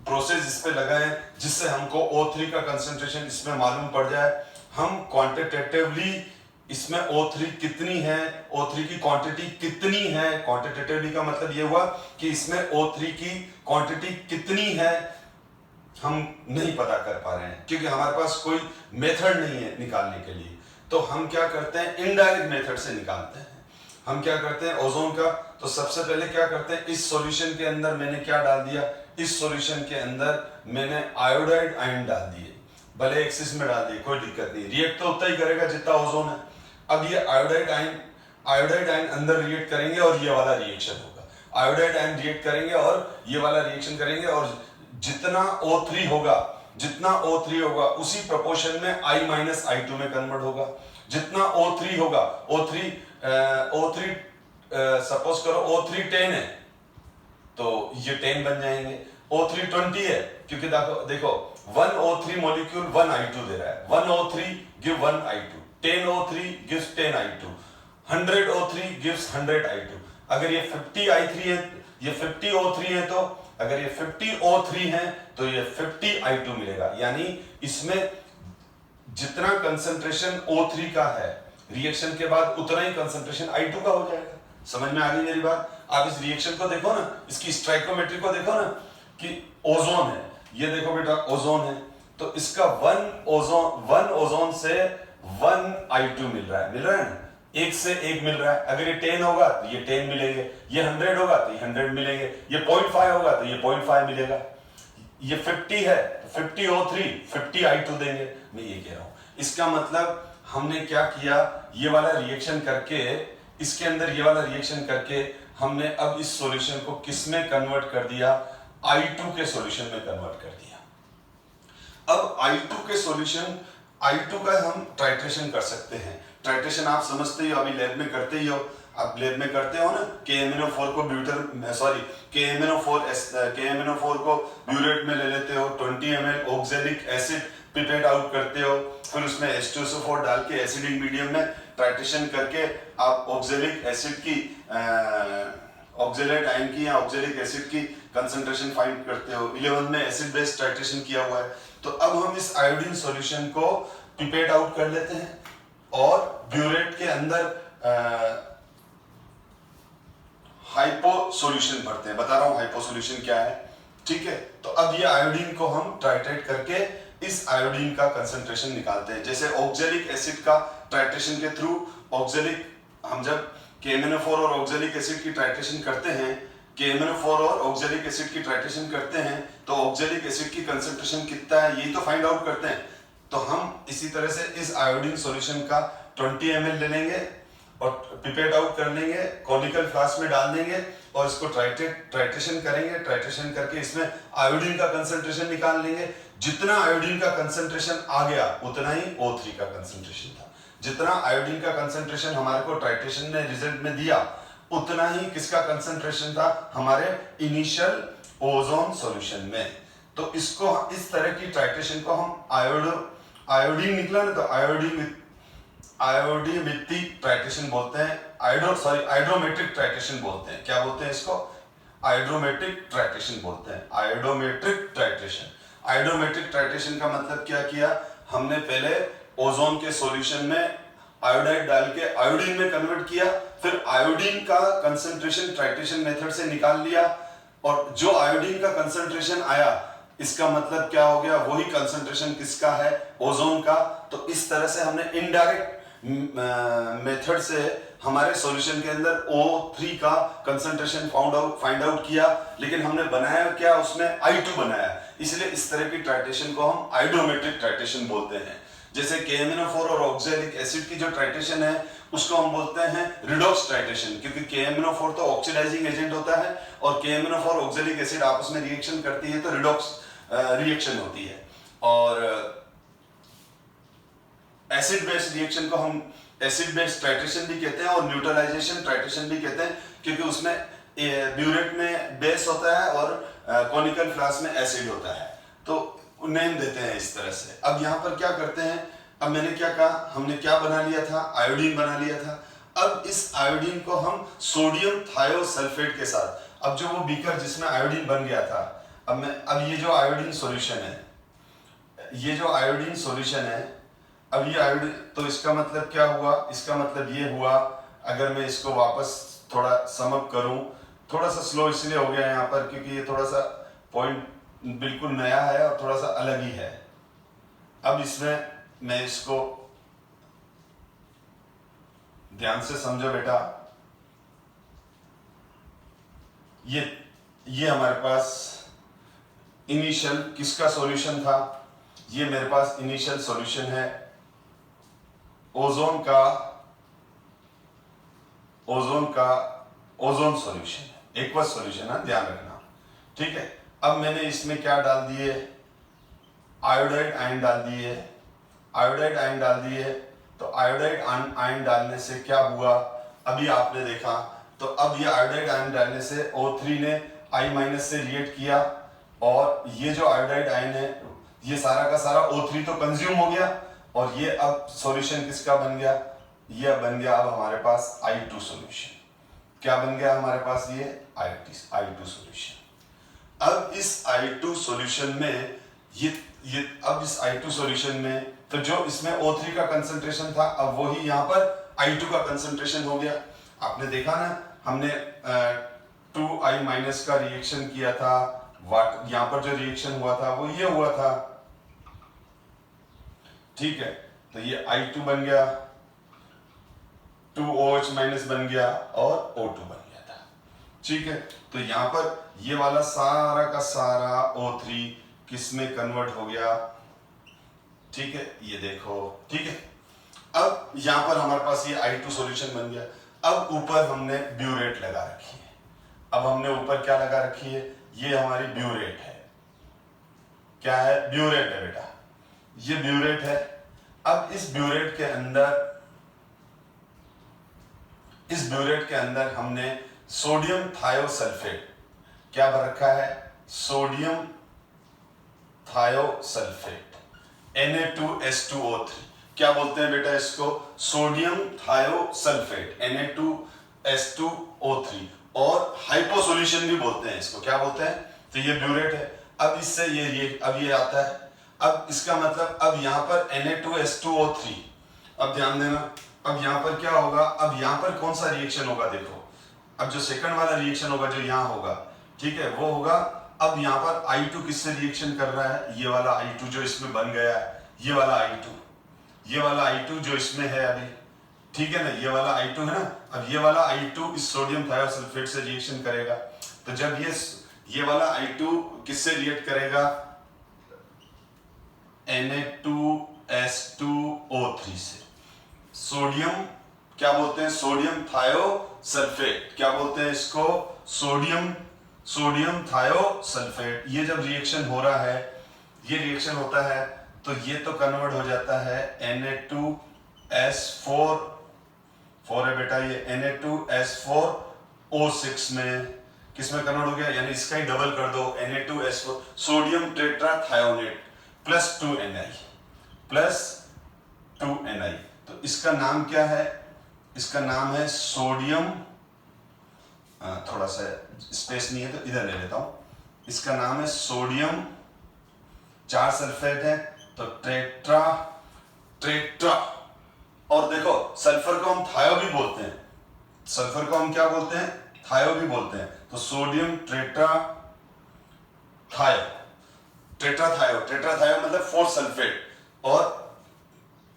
प्रोसेस इस पे लगाएं जिससे हमको O3 का कंसंट्रेशन इसमें मालूम पड़ जाए। हम क्वांटिटेटिवली इसमें O3 कितनी है, O3 की क्वांटिटी कितनी है, क्वांटिटेटिवली का मतलब ये हुआ कि इसमें O3 की क्वांटिटी कितनी है, हम नहीं पता कर पा रहे हैं क्योंकि हमारे पास कोई मेथड नहीं है निकालने के लिए। तो हम क्या करते हैं, इनडायरेक्ट मेथड से निकालते हैं। हम क्या करते हैं ओजोन का, तो सबसे पहले क्या करते हैं, इस सॉल्यूशन के अंदर मैंने क्या डाल दिया, इस सॉल्यूशन के अंदर मैंने आयोडाइड आयन डाल दिए, भले एक्सिस में डाल दिए, कोई दिक्कत नहीं, रिएक्ट तो उतना ही करेगा जितना ओजोन है। अब ये आयोडाइड आयन अंदर रिएक्ट करेंगे और ये वाला रिएक्शन होगा, आयोडाइड आयन रिएक्ट करेंगे और ये वाला रिएक्शन करेंगे, और जितना O3 होगा उसी प्रोपोर्शन में I-I2 में कन्वर्ट होगा। जितना O3 होगा, O3 सपोज करो O3 10 है तो ये 10 बन जाएंगे, O3 20 है क्योंकि देखो 1 O3 मॉलिक्यूल 1 I2 दे रहा है, 1 O3 give 1 I2, 10 O3 gives 10 I2, 100 O3 gives 100 I2। अगर ये 50 I3 है, ये 50 O3 है, तो अगर ये 50 O3 है तो ये 50 I2 मिलेगा। यानी इसमें जितना कंसंट्रेशन O3 का है रिएक्शन के बाद उतना ही कंसंट्रेशन I2 का हो जाएगा। समझ में आ गई मेरी बात? आप इस रिएक्शन को देखो ना, इसकी स्टोइकियोमेट्री को देखो ना कि ओजोन है, ये देखो बेटा ओजोन है, तो इसका 1 ओजोन से 1 I2 मिल रहा है ना। एक से एक मिल रहा है। अगर ये 10 होगा तो ये 10 मिलेंगे, ये 100 होगा तो ये 100 मिलेंगे, ये 0.5 होगा तो ये 0.5 मिलेगा, ये 50 है तो 50 O3 50 I2 देंगे। मैं ये कह रहा हूं, इसका मतलब हमने क्या किया, ये वाला रिएक्शन करके, इसके अंदर ये वाला रिएक्शन करके हमने अब इस सॉल्यूशन को किस में कन्वर्ट कर दिया, I2 के सॉल्यूशन में कन्वर्ट कर दिया। अब I2 के सॉल्यूशन, I2 का हम टाइट्रेशन कर सकते हैं। टाइट्रेशन आप समझते ही हो, अभी लैब में करते ही हो, आप लैब में करते हो ना, KMnO4 को KMnO4 को ब्यूरेट में ले लेते हो, 20 ml oxalic acid pipette out करते हो, फिर उसमें H2SO4 डाल के एसिडिक मीडियम में टाइट्रेशन करके आप ऑक्सैलिक एसिड की ऑक्सैलेट आयन की या ऑक्सैलिक एसिड की कंसंट्रेशन फाइंड करते हो। 11 में एसिड बेस्ड टाइट्रेशन किया हुआ है। तो अब हम इस आयोडीन सॉल्यूशन को पिपेट आउट कर लेते हैं और ब्यूरेट के अंदर हाइपो सॉल्यूशन भरते हैं। बता रहा हूं हाइपो सॉल्यूशन क्या है, ठीक है। तो अब ये आयोडीन को हम टाइट्रेट करके इस आयोडीन का कंसंट्रेशन निकालते हैं। जैसे ऑक्सैलिक एसिड का टाइट्रेशन के थ्रू ऑक्सैलिक, हम जब KMnO4 और ऑक्सैलिक एसिड की टाइट्रेशन करते हैं, KMnO4 और ऑक्सैलिक एसिड की टाइट्रेशन करते हैं, तो ऑक्सैलिक एसिड की कंसंट्रेशन कितना है यही तो फाइंड आउट करते हैं। तो हम इसी तरह से इस आयोडीन सॉल्यूशन का 20 ml ले लेंगे और पिपेट आउट कर लेंगे, कॉनिकल फ्लास्क में डाल देंगे और इसको टाइट्रेशन करेंगे। टाइट्रेशन करके इसमें आयोडीन का कंसंट्रेशन निकाल लेंगे। जितना आयोडीन का कंसंट्रेशन आ गया उतना ही O3 का कंसंट्रेशन था। जितना आयोडीन का कंसंट्रेशन हमारे को टाइट्रेशन ने रिजल्ट में दिया, उतना ही किसका कंसंट्रेशन था, हमारे इनिशियल ओजोन सॉल्यूशन में। तो इसको, इस तरह की टाइट्रेशन को हम आयोडीन निकला ना, तो आयोडीमित्तिक टाइट्रेशन बोलते हैं। हाइड्रोमेट्रिक टाइट्रेशन बोलते हैं। क्या बोलते हैं इसको, हाइड्रोमेट्रिक टाइट्रेशन बोलते हैं। हाइड्रोमेट्रिक टाइट्रेशन, हाइड्रोमेट्रिक टाइट्रेशन का मतलब क्या किया, हमने पहले ओजोन के सॉल्यूशन में आयोडाइड डाल के आयोडीन में कन्वर्ट किया, फिर आयोडीन का कंसंट्रेशन टाइट्रेशन मेथड से निकाल लिया, और जो आयोडीन का कंसंट्रेशन आया, इसका मतलब क्या हो गया, वही कंसंट्रेशन किसका है, ओजोन का। तो इस तरह से हमने इनडायरेक्ट मेथड से हमारे सॉल्यूशन के अंदर O3 का कंसंट्रेशन फाइंड आउट किया, लेकिन हमने बनाया क्या, उसमें I2 बनाया। इसलिए इस तरह की टाइट्रेशन को हम हाइड्रोमेट्रिक टाइट्रेशन बोलते हैं। जैसे KMnO4 और ऑक्सैलिक एसिड की जो टाइट्रेशन है उसको हम बोलते हैं रिडॉक्स टाइट्रेशन, क्योंकि KMnO4 तो ऑक्सीडाइजिंग एजेंट होता है और KMnO4 ऑक्सैलिक एसिड आपस में रिएक्शन करती है, तो रिडॉक्स रिएक्शन होती है। और एसिड बेस्ड रिएक्शन को हम एसिड बेस्ड टाइट्रेशन भी कहते हैं और न्यूट्रलाइजेशन टाइट्रेशन भी कहते हैं, क्योंकि उसमें ब्यूरेट में बेस होता है और कॉनिकल फ्लास्क में एसिड होता है, तो नेम देते हैं इस तरह से। अब यहाँ पर क्या करते हैं, अब मैंने क्या कहा, हमने क्या बना लिया था, आयोडीन बना लिया था। अब इस आयोडीन को हम सोडियम थायोसल्फेट के साथ, अब जो वो बीकर जिसमें आयोडीन बन गया था, अब ये जो आयोडीन सॉल्यूशन है, ये जो आयोडीन सॉल्यूशन है, अब ये आयोडीन, तो इसका मतलब क्या हुआ, इसका मतलब ये हुआ, अगर मैं इसको वापस थोड़ा समअप करूं, थोड़ा सा स्लो इसलिए हो गया यहाँ पर क्योंकि ये थोड़ा सा पॉइंट बिल्कुल नया है और थोड़ा सा अलग ही है। अब इसमें मैं इसको ध्यान से समझो बेटा, ये हमारे पास इनिशियल किसका सॉल्यूशन था, ये मेरे पास इनिशियल सॉल्यूशन है ओजोन सॉल्यूशन है, एक्वस सॉल्यूशन है, ध्यान रखना, ठीक है। अब मैंने इसमें क्या डाल दिए, आयोडाइड आयन डाल दिए, आयोडाइड आयन डाल दिए। तो आयोडाइड आयन डालने से क्या हुआ, अभी आपने देखा, तो अब ये आयोडाइड आयन डालने से O3 ने I- से रिएक्ट किया, और ये जो आयोडाइड आयन है, ये सारा का सारा O3 तो कंज्यूम हो गया, और ये अब सॉल्यूशन किसका बन गया, ये बन गया अब हमारे पास I2 सॉल्यूशन। क्या बन गया हमारे पास, ये I2 सॉल्यूशन। अब इस I2 सॉल्यूशन में अब इस I2 सॉल्यूशन में, तो जो इसमें O3 का कंसंट्रेशन था, अब वही यहाँ पर I2 का कंसंट्रेशन हो गया। आपने देखा ना, हमने 2I- का रिएक्शन किया था, यहाँ पर जो रिएक्शन हुआ था वो ये हुआ था, ठीक है। तो ये I2 बन गया, 2OH माइनस बन गया और O2 बन गया था। ठीक है, तो यहाँ पर ये वाला सारा का सारा O3 किस में कन्वर्ट हो गया, ठीक है, ये देखो, ठीक है। अब यहाँ पर हमारे पास ये I2 सॉल्यूशन बन गया। अब ऊपर हमने ब्यूरेट लगा रखी है। अब हमने ऊपर क्या लगा रखी है, ये हमारी ब्यूरेट है। क्या है, ब्यूरेट है बेटा, ये ब्यूरेट है। अब इस ब्यूरेट के अंदर हमने सोडियम थायोसल्फेट क्या भर रखा है, सोडियम थायोसल्फेट Na2S2O3। क्या बोलते हैं बेटा इसको, सोडियम थायोसल्फेट Na2S2O3, और हाइपो सॉल्यूशन भी बोलते हैं इसको। क्या बोलते हैं, तो ये ब्यूरेट है। अब इससे अब ये आता है। अब इसका मतलब अब यहाँ पर Na2S2O3, अब ध्यान देना, अब यहाँ पर क्या होगा, अब यहाँ पर कौन सा रिएक्शन होगा, देखो, अब जो सेकंड वाला रिएक्शन होगा जो यहाँ होगा, ठीक है, वो होगा, अब यहाँ पर I2 किससे रिएक्शन कर रहा है, ये वाला I2 जो इसमें बन गया है, ये वाला I2 जो इसमें है अभी, ठीक है ना, ये वाला I2 है ना। अब ये वाला I2 इस सोडियम थायोसल्फेट से रिएक्शन करेगा। तो जब ये वाला I2 किससे रिएक्ट करेगा, Na2S2O3 से। सोडियम क्या बोलते हैं, सोडियम थायोसल्फेट, क्या बोलते हैं इसको, सोडियम थायोसल्फेट। ये जब रिएक्शन हो रहा है, ये रिएक्शन होता है, तो ये तो कन्वर्ट हो जाता है Na2S4 है बेटा, ये Na2S4O6 में किसमें कन्वर्ट हो गया, यानी इसका ही डबल कर दो, Na2S4 sodium tetrathionate plus 2Ni। तो इसका नाम क्या है, इसका नाम है सोडियम, थोड़ा सा स्पेस नहीं है तो इधर ले लेता हूं, इसका नाम है सोडियम, 4 सल्फेट है तो टेट्रा, और देखो सल्फर को हम थायो भी बोलते हैं, सल्फर को हम क्या बोलते हैं, थायो भी बोलते हैं। तो सोडियम टेट्राथायो मतलब 4 सल्फेट, और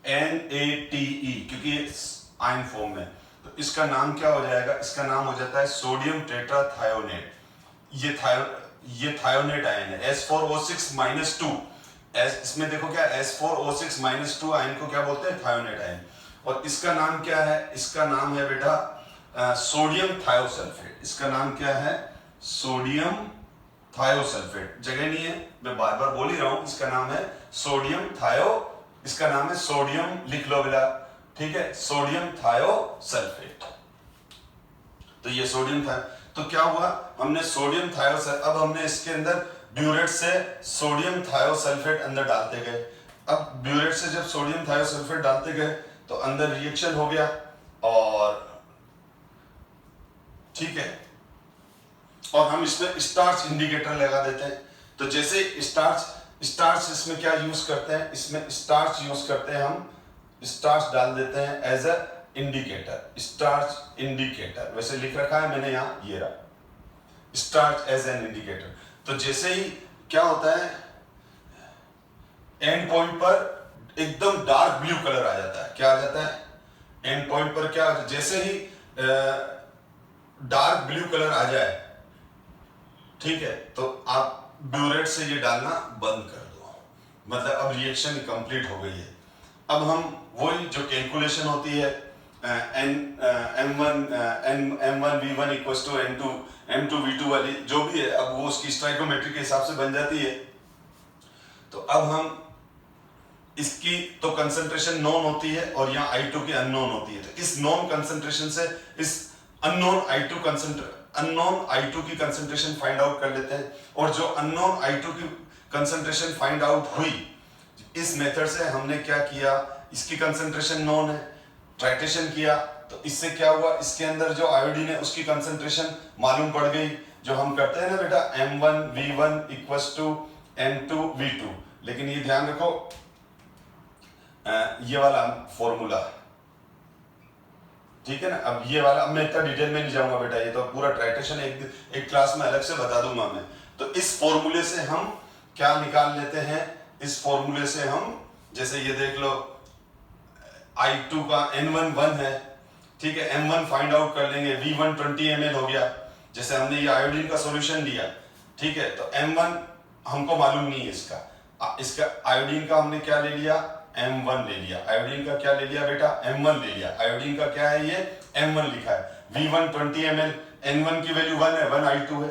NaTe क्योंकि आयन फॉर्म में, तो इसका नाम क्या हो जाएगा, इसका नाम हो जाता है सोडियम टेट्राथायोनेट। ये थायोनेट आयन है, S4O6-2, इसमें देखो क्या, S4O6-2 आयन को क्या बोलते हैं, थायोनेट आयन। और इसका नाम क्या है, इसका नाम है बेटा सोडियम थायोसल्फेट। इसका नाम क्या है, सोडियम थायोसल्फेट। जगह नहीं है, मैं बार बार बोल ही रहा हूं, इसका नाम है सोडियम इसका नाम है सोडियम, लिख लो बेटा, ठीक है, सोडियम थायोसल्फेट। तो ये सोडियम था, तो क्या हुआ, हमने सोडियम थायोसल्फेट, अब हमने इसके अंदर ब्यूरेट से सोडियम थायोसल्फेट अंदर डालते गए। अब ब्यूरेट से जब सोडियम थायोसल्फेट डालते गए तो अंदर रिएक्शन हो गया, और ठीक है, और हम इसमें स्टार्च इंडिकेटर लगा देते हैं। तो जैसे स्टार्च इसमें क्या यूज करते हैं, इसमें स्टार्च यूज करते हैं, हम स्टार्च डाल देते हैं as a indicator, starch indicator, वैसे लिख रखा है मैंने यहाँ, ये रहा, स्टार्च एज एन इंडिकेटर। तो जैसे ही क्या होता है, एंड पॉइंट पर एकदम डार्क ब्लू कलर आ जाता है, क्या आ जाता है, एंड पॉइंट पर क्या, जैसे ही डार्क ब्लू कलर आ जाए, ठीक है, तो आप ब्यूरेट से ये डालना बंद कर दो, मतलब अब रिएक्शन कंप्लीट हो गई है। अब हम वही जो कैलकुलेशन होती है M1V1 इक्वल्स टू M2V2 वाली जो भी है, अब वो उसकी स्टोइकोमेट्री के हिसाब से बन जाती है। तो अब हम इसकी तो कंसंट्रेशन नोन होती है और यहाँ I2 की अननोन होती है, तो इस नोन कंसंट्रेशन से इस अननोन I2 की कंसंट्रेशन फाइंड आउट कर लेते हैं, और जो अननोन I2 की कंसंट्रेशन फाइंड आउट हुई, इस मेथड से हमने क्या किया, इसकी कंसंट्रेशन नोन है, ट्राइटेशन किया, तो इससे क्या हुआ, इसके अंदर जो आयोडीन है उसकी कंसंट्रेशन मालूम पड़ गई, जो हम करते हैं ना बेटा M1V1 इक्वल्स टू M2V2। लेकिन ये ध्यान रखो, ये वाला फॉर्मूला, ठीक है ना, अब ये वाला, अब मैं इतना डिटेल में नहीं जाऊंगा बेटा, ये तो पूरा ट्राइटेशन एक क्लास में अलग से बता दूंगा मैं। तो इस फॉर्मूले से हम क्या निकाल लेते हैं, इस फॉर्मूले से हम, जैसे ये देख लो, I2 का N1 1 है, ठीक है, M1 फाइंड आउट कर लेंगे, V1 20 ml हो गया, जैसे हमने ये आयोडीन का सॉल्यूशन लिया, ठीक है, तो M1 हमको मालूम नहीं है इसका आयोडीन का हमने क्या ले लिया, M1 ले लिया, आयोडीन का क्या ले लिया बेटा, M1 ले लिया, आयोडीन का क्या है ये M1 लिखा है, V1 20 ml, N1 की वैल्यू 1 है, 1I2 है,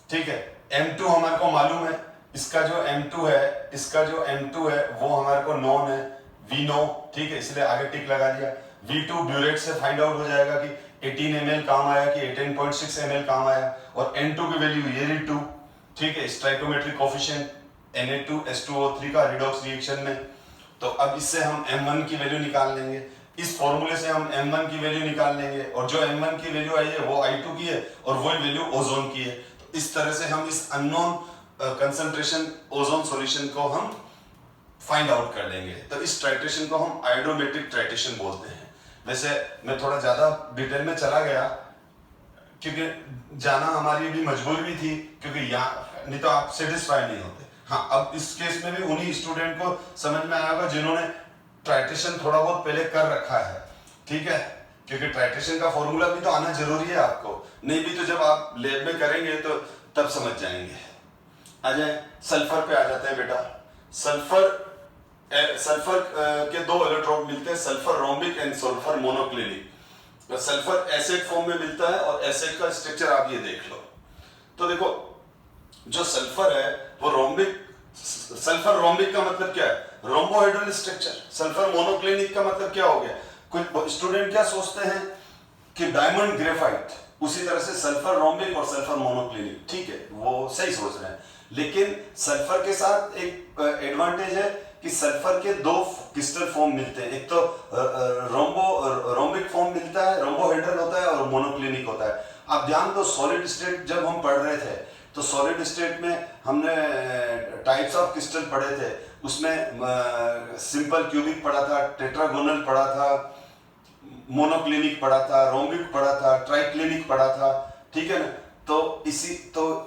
ठीक है, M2 हमारे को मालूम है, इसका जो M2 है वो हमारे को नॉन है, वी नो, ठीक है, इसलिए आगे टिक लगा दिया। V2 ब्यूरेट से फाइंड आउट हो जाएगा कि 18 ml काम आया कि 18.6 ml काम आया, और N2 की वैल्यू ये रही 2, ठीक है, स्टोइकोमेट्रिक कोफिशिएंट Na2H2O3 का रिडॉक्स रिएक्शन में, तो अब इससे हम M1 की वैल्यू निकाल लेंगे, इस फॉर्मूले से हम M1 की वैल्यू निकाल लेंगे, और जो M1 की वैल्यू आई है वो I2 की है और वही वैल्यू ओजोन की है, तो इस तरह से हम इस अननोन कंसंट्रेशन ओजोन सॉल्यूशन को हम फाइंड आउट कर लेंगे। तो इस टाइट्रेशन को हम आयोडोमेट्रिक टाइट्रेशन बोलते हैं। वैसे मैं थोड़ा ज्यादा डिटेल में चला गया क्योंकि जाना हमारी भी मजबूरी भी थी, क्योंकि यहाँ नहीं तो आप सेटिस्फाई नहीं होते। हाँ, अब इस केस में भी उन्हीं स्टूडेंट को समझ में आया होगा जिन्होंने टाइट्रेशन थोड़ा बहुत पहले कर रखा है, ठीक है, क्योंकि टाइट्रेशन का फॉर्मूला भी तो आना जरूरी है आपको, नहीं भी तो जब आप लैब में करेंगे तो तब समझ जाएंगे। आ जाए सल्फर पे आ जाते हैं बेटा। सल्फर के दो इलेक्ट्रोड मिलते हैं, sulphur rhombic and sulphur monoclinic. Sulphur acid form में मिलता है और एसिड का स्ट्रक्चर आप ये देख लो। तो देखो जो सल्फर है वो रोम्बिक, सल्फर रोम्बिक का मतलब क्या है, रोम्बोहेड्रल स्ट्रक्चर। सल्फर मोनोक्लिनिक का मतलब क्या हो गया, कुछ स्टूडेंट क्या सोचते हैं कि डायमंड ग्रेफाइट, उसी तरह से सल्फर रोम्बिक और सल्फर मोनोक्लिनिक, ठीक है, वो सही सोच रहे हैं, लेकिन सल्फर के साथ एक एडवांटेज है कि सल्फर के दो क्रिस्टल फॉर्म मिलते हैं, एक तो रोम्बिक फॉर्म मिलता है, रोम्बोहेड्रल होता है, और मोनोक्लिनिक होता है। आप ध्यान दो, सॉलिड स्टेट जब हम पढ़ रहे थे तो सॉलिड स्टेट में हमने टाइप्स ऑफ क्रिस्टल पढ़े थे, उसमें सिंपल क्यूबिक पढ़ा था, टेट्रागोनल पढ़ा था, मोनोक्लिनिक पढ़ा था, रोम्बिक पढ़ा था, ट्राइक्लिनिक पढ़ा था, ठीक है ना। तो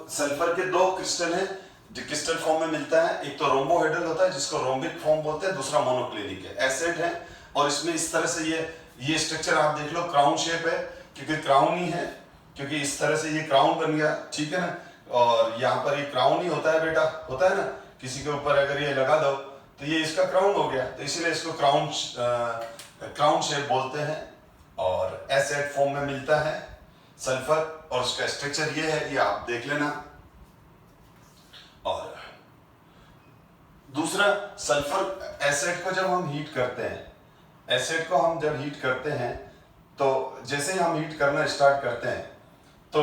सल्फर के दो क्रिस्टल हैं जो क्रिस्टल फॉर्म में मिलता है, एक तो रोम्बोहेड्रल होता है जिसको रोम्बिक फॉर्म बोलते हैं, दूसरा मोनोक्लिनिक है, एसिड है। और इसमें इस तरह से ये स्ट्रक्चर आप देख लो, क्राउन शेप है, क्योंकि क्राउन ही है, क्योंकि इस तरह से ये क्राउन बन गया, ठीक है ना। और यहाँ पर ये क्राउन ही होता है बेटा, होता है ना, किसी के ऊपर अगर ये लगा दो तो ये इसका क्राउन हो गया, तो इसीलिए इसको क्राउन शेप बोलते हैं। और एसिड फॉर्म में मिलता है सल्फर, और उसका स्ट्रक्चर ये है, ये आप देख लेना। और दूसरा, सल्फर एसिड को जब हम हीट करते हैं, एसिड को हम जब हीट करते हैं तो जैसे ही हम हीट करना स्टार्ट करते हैं तो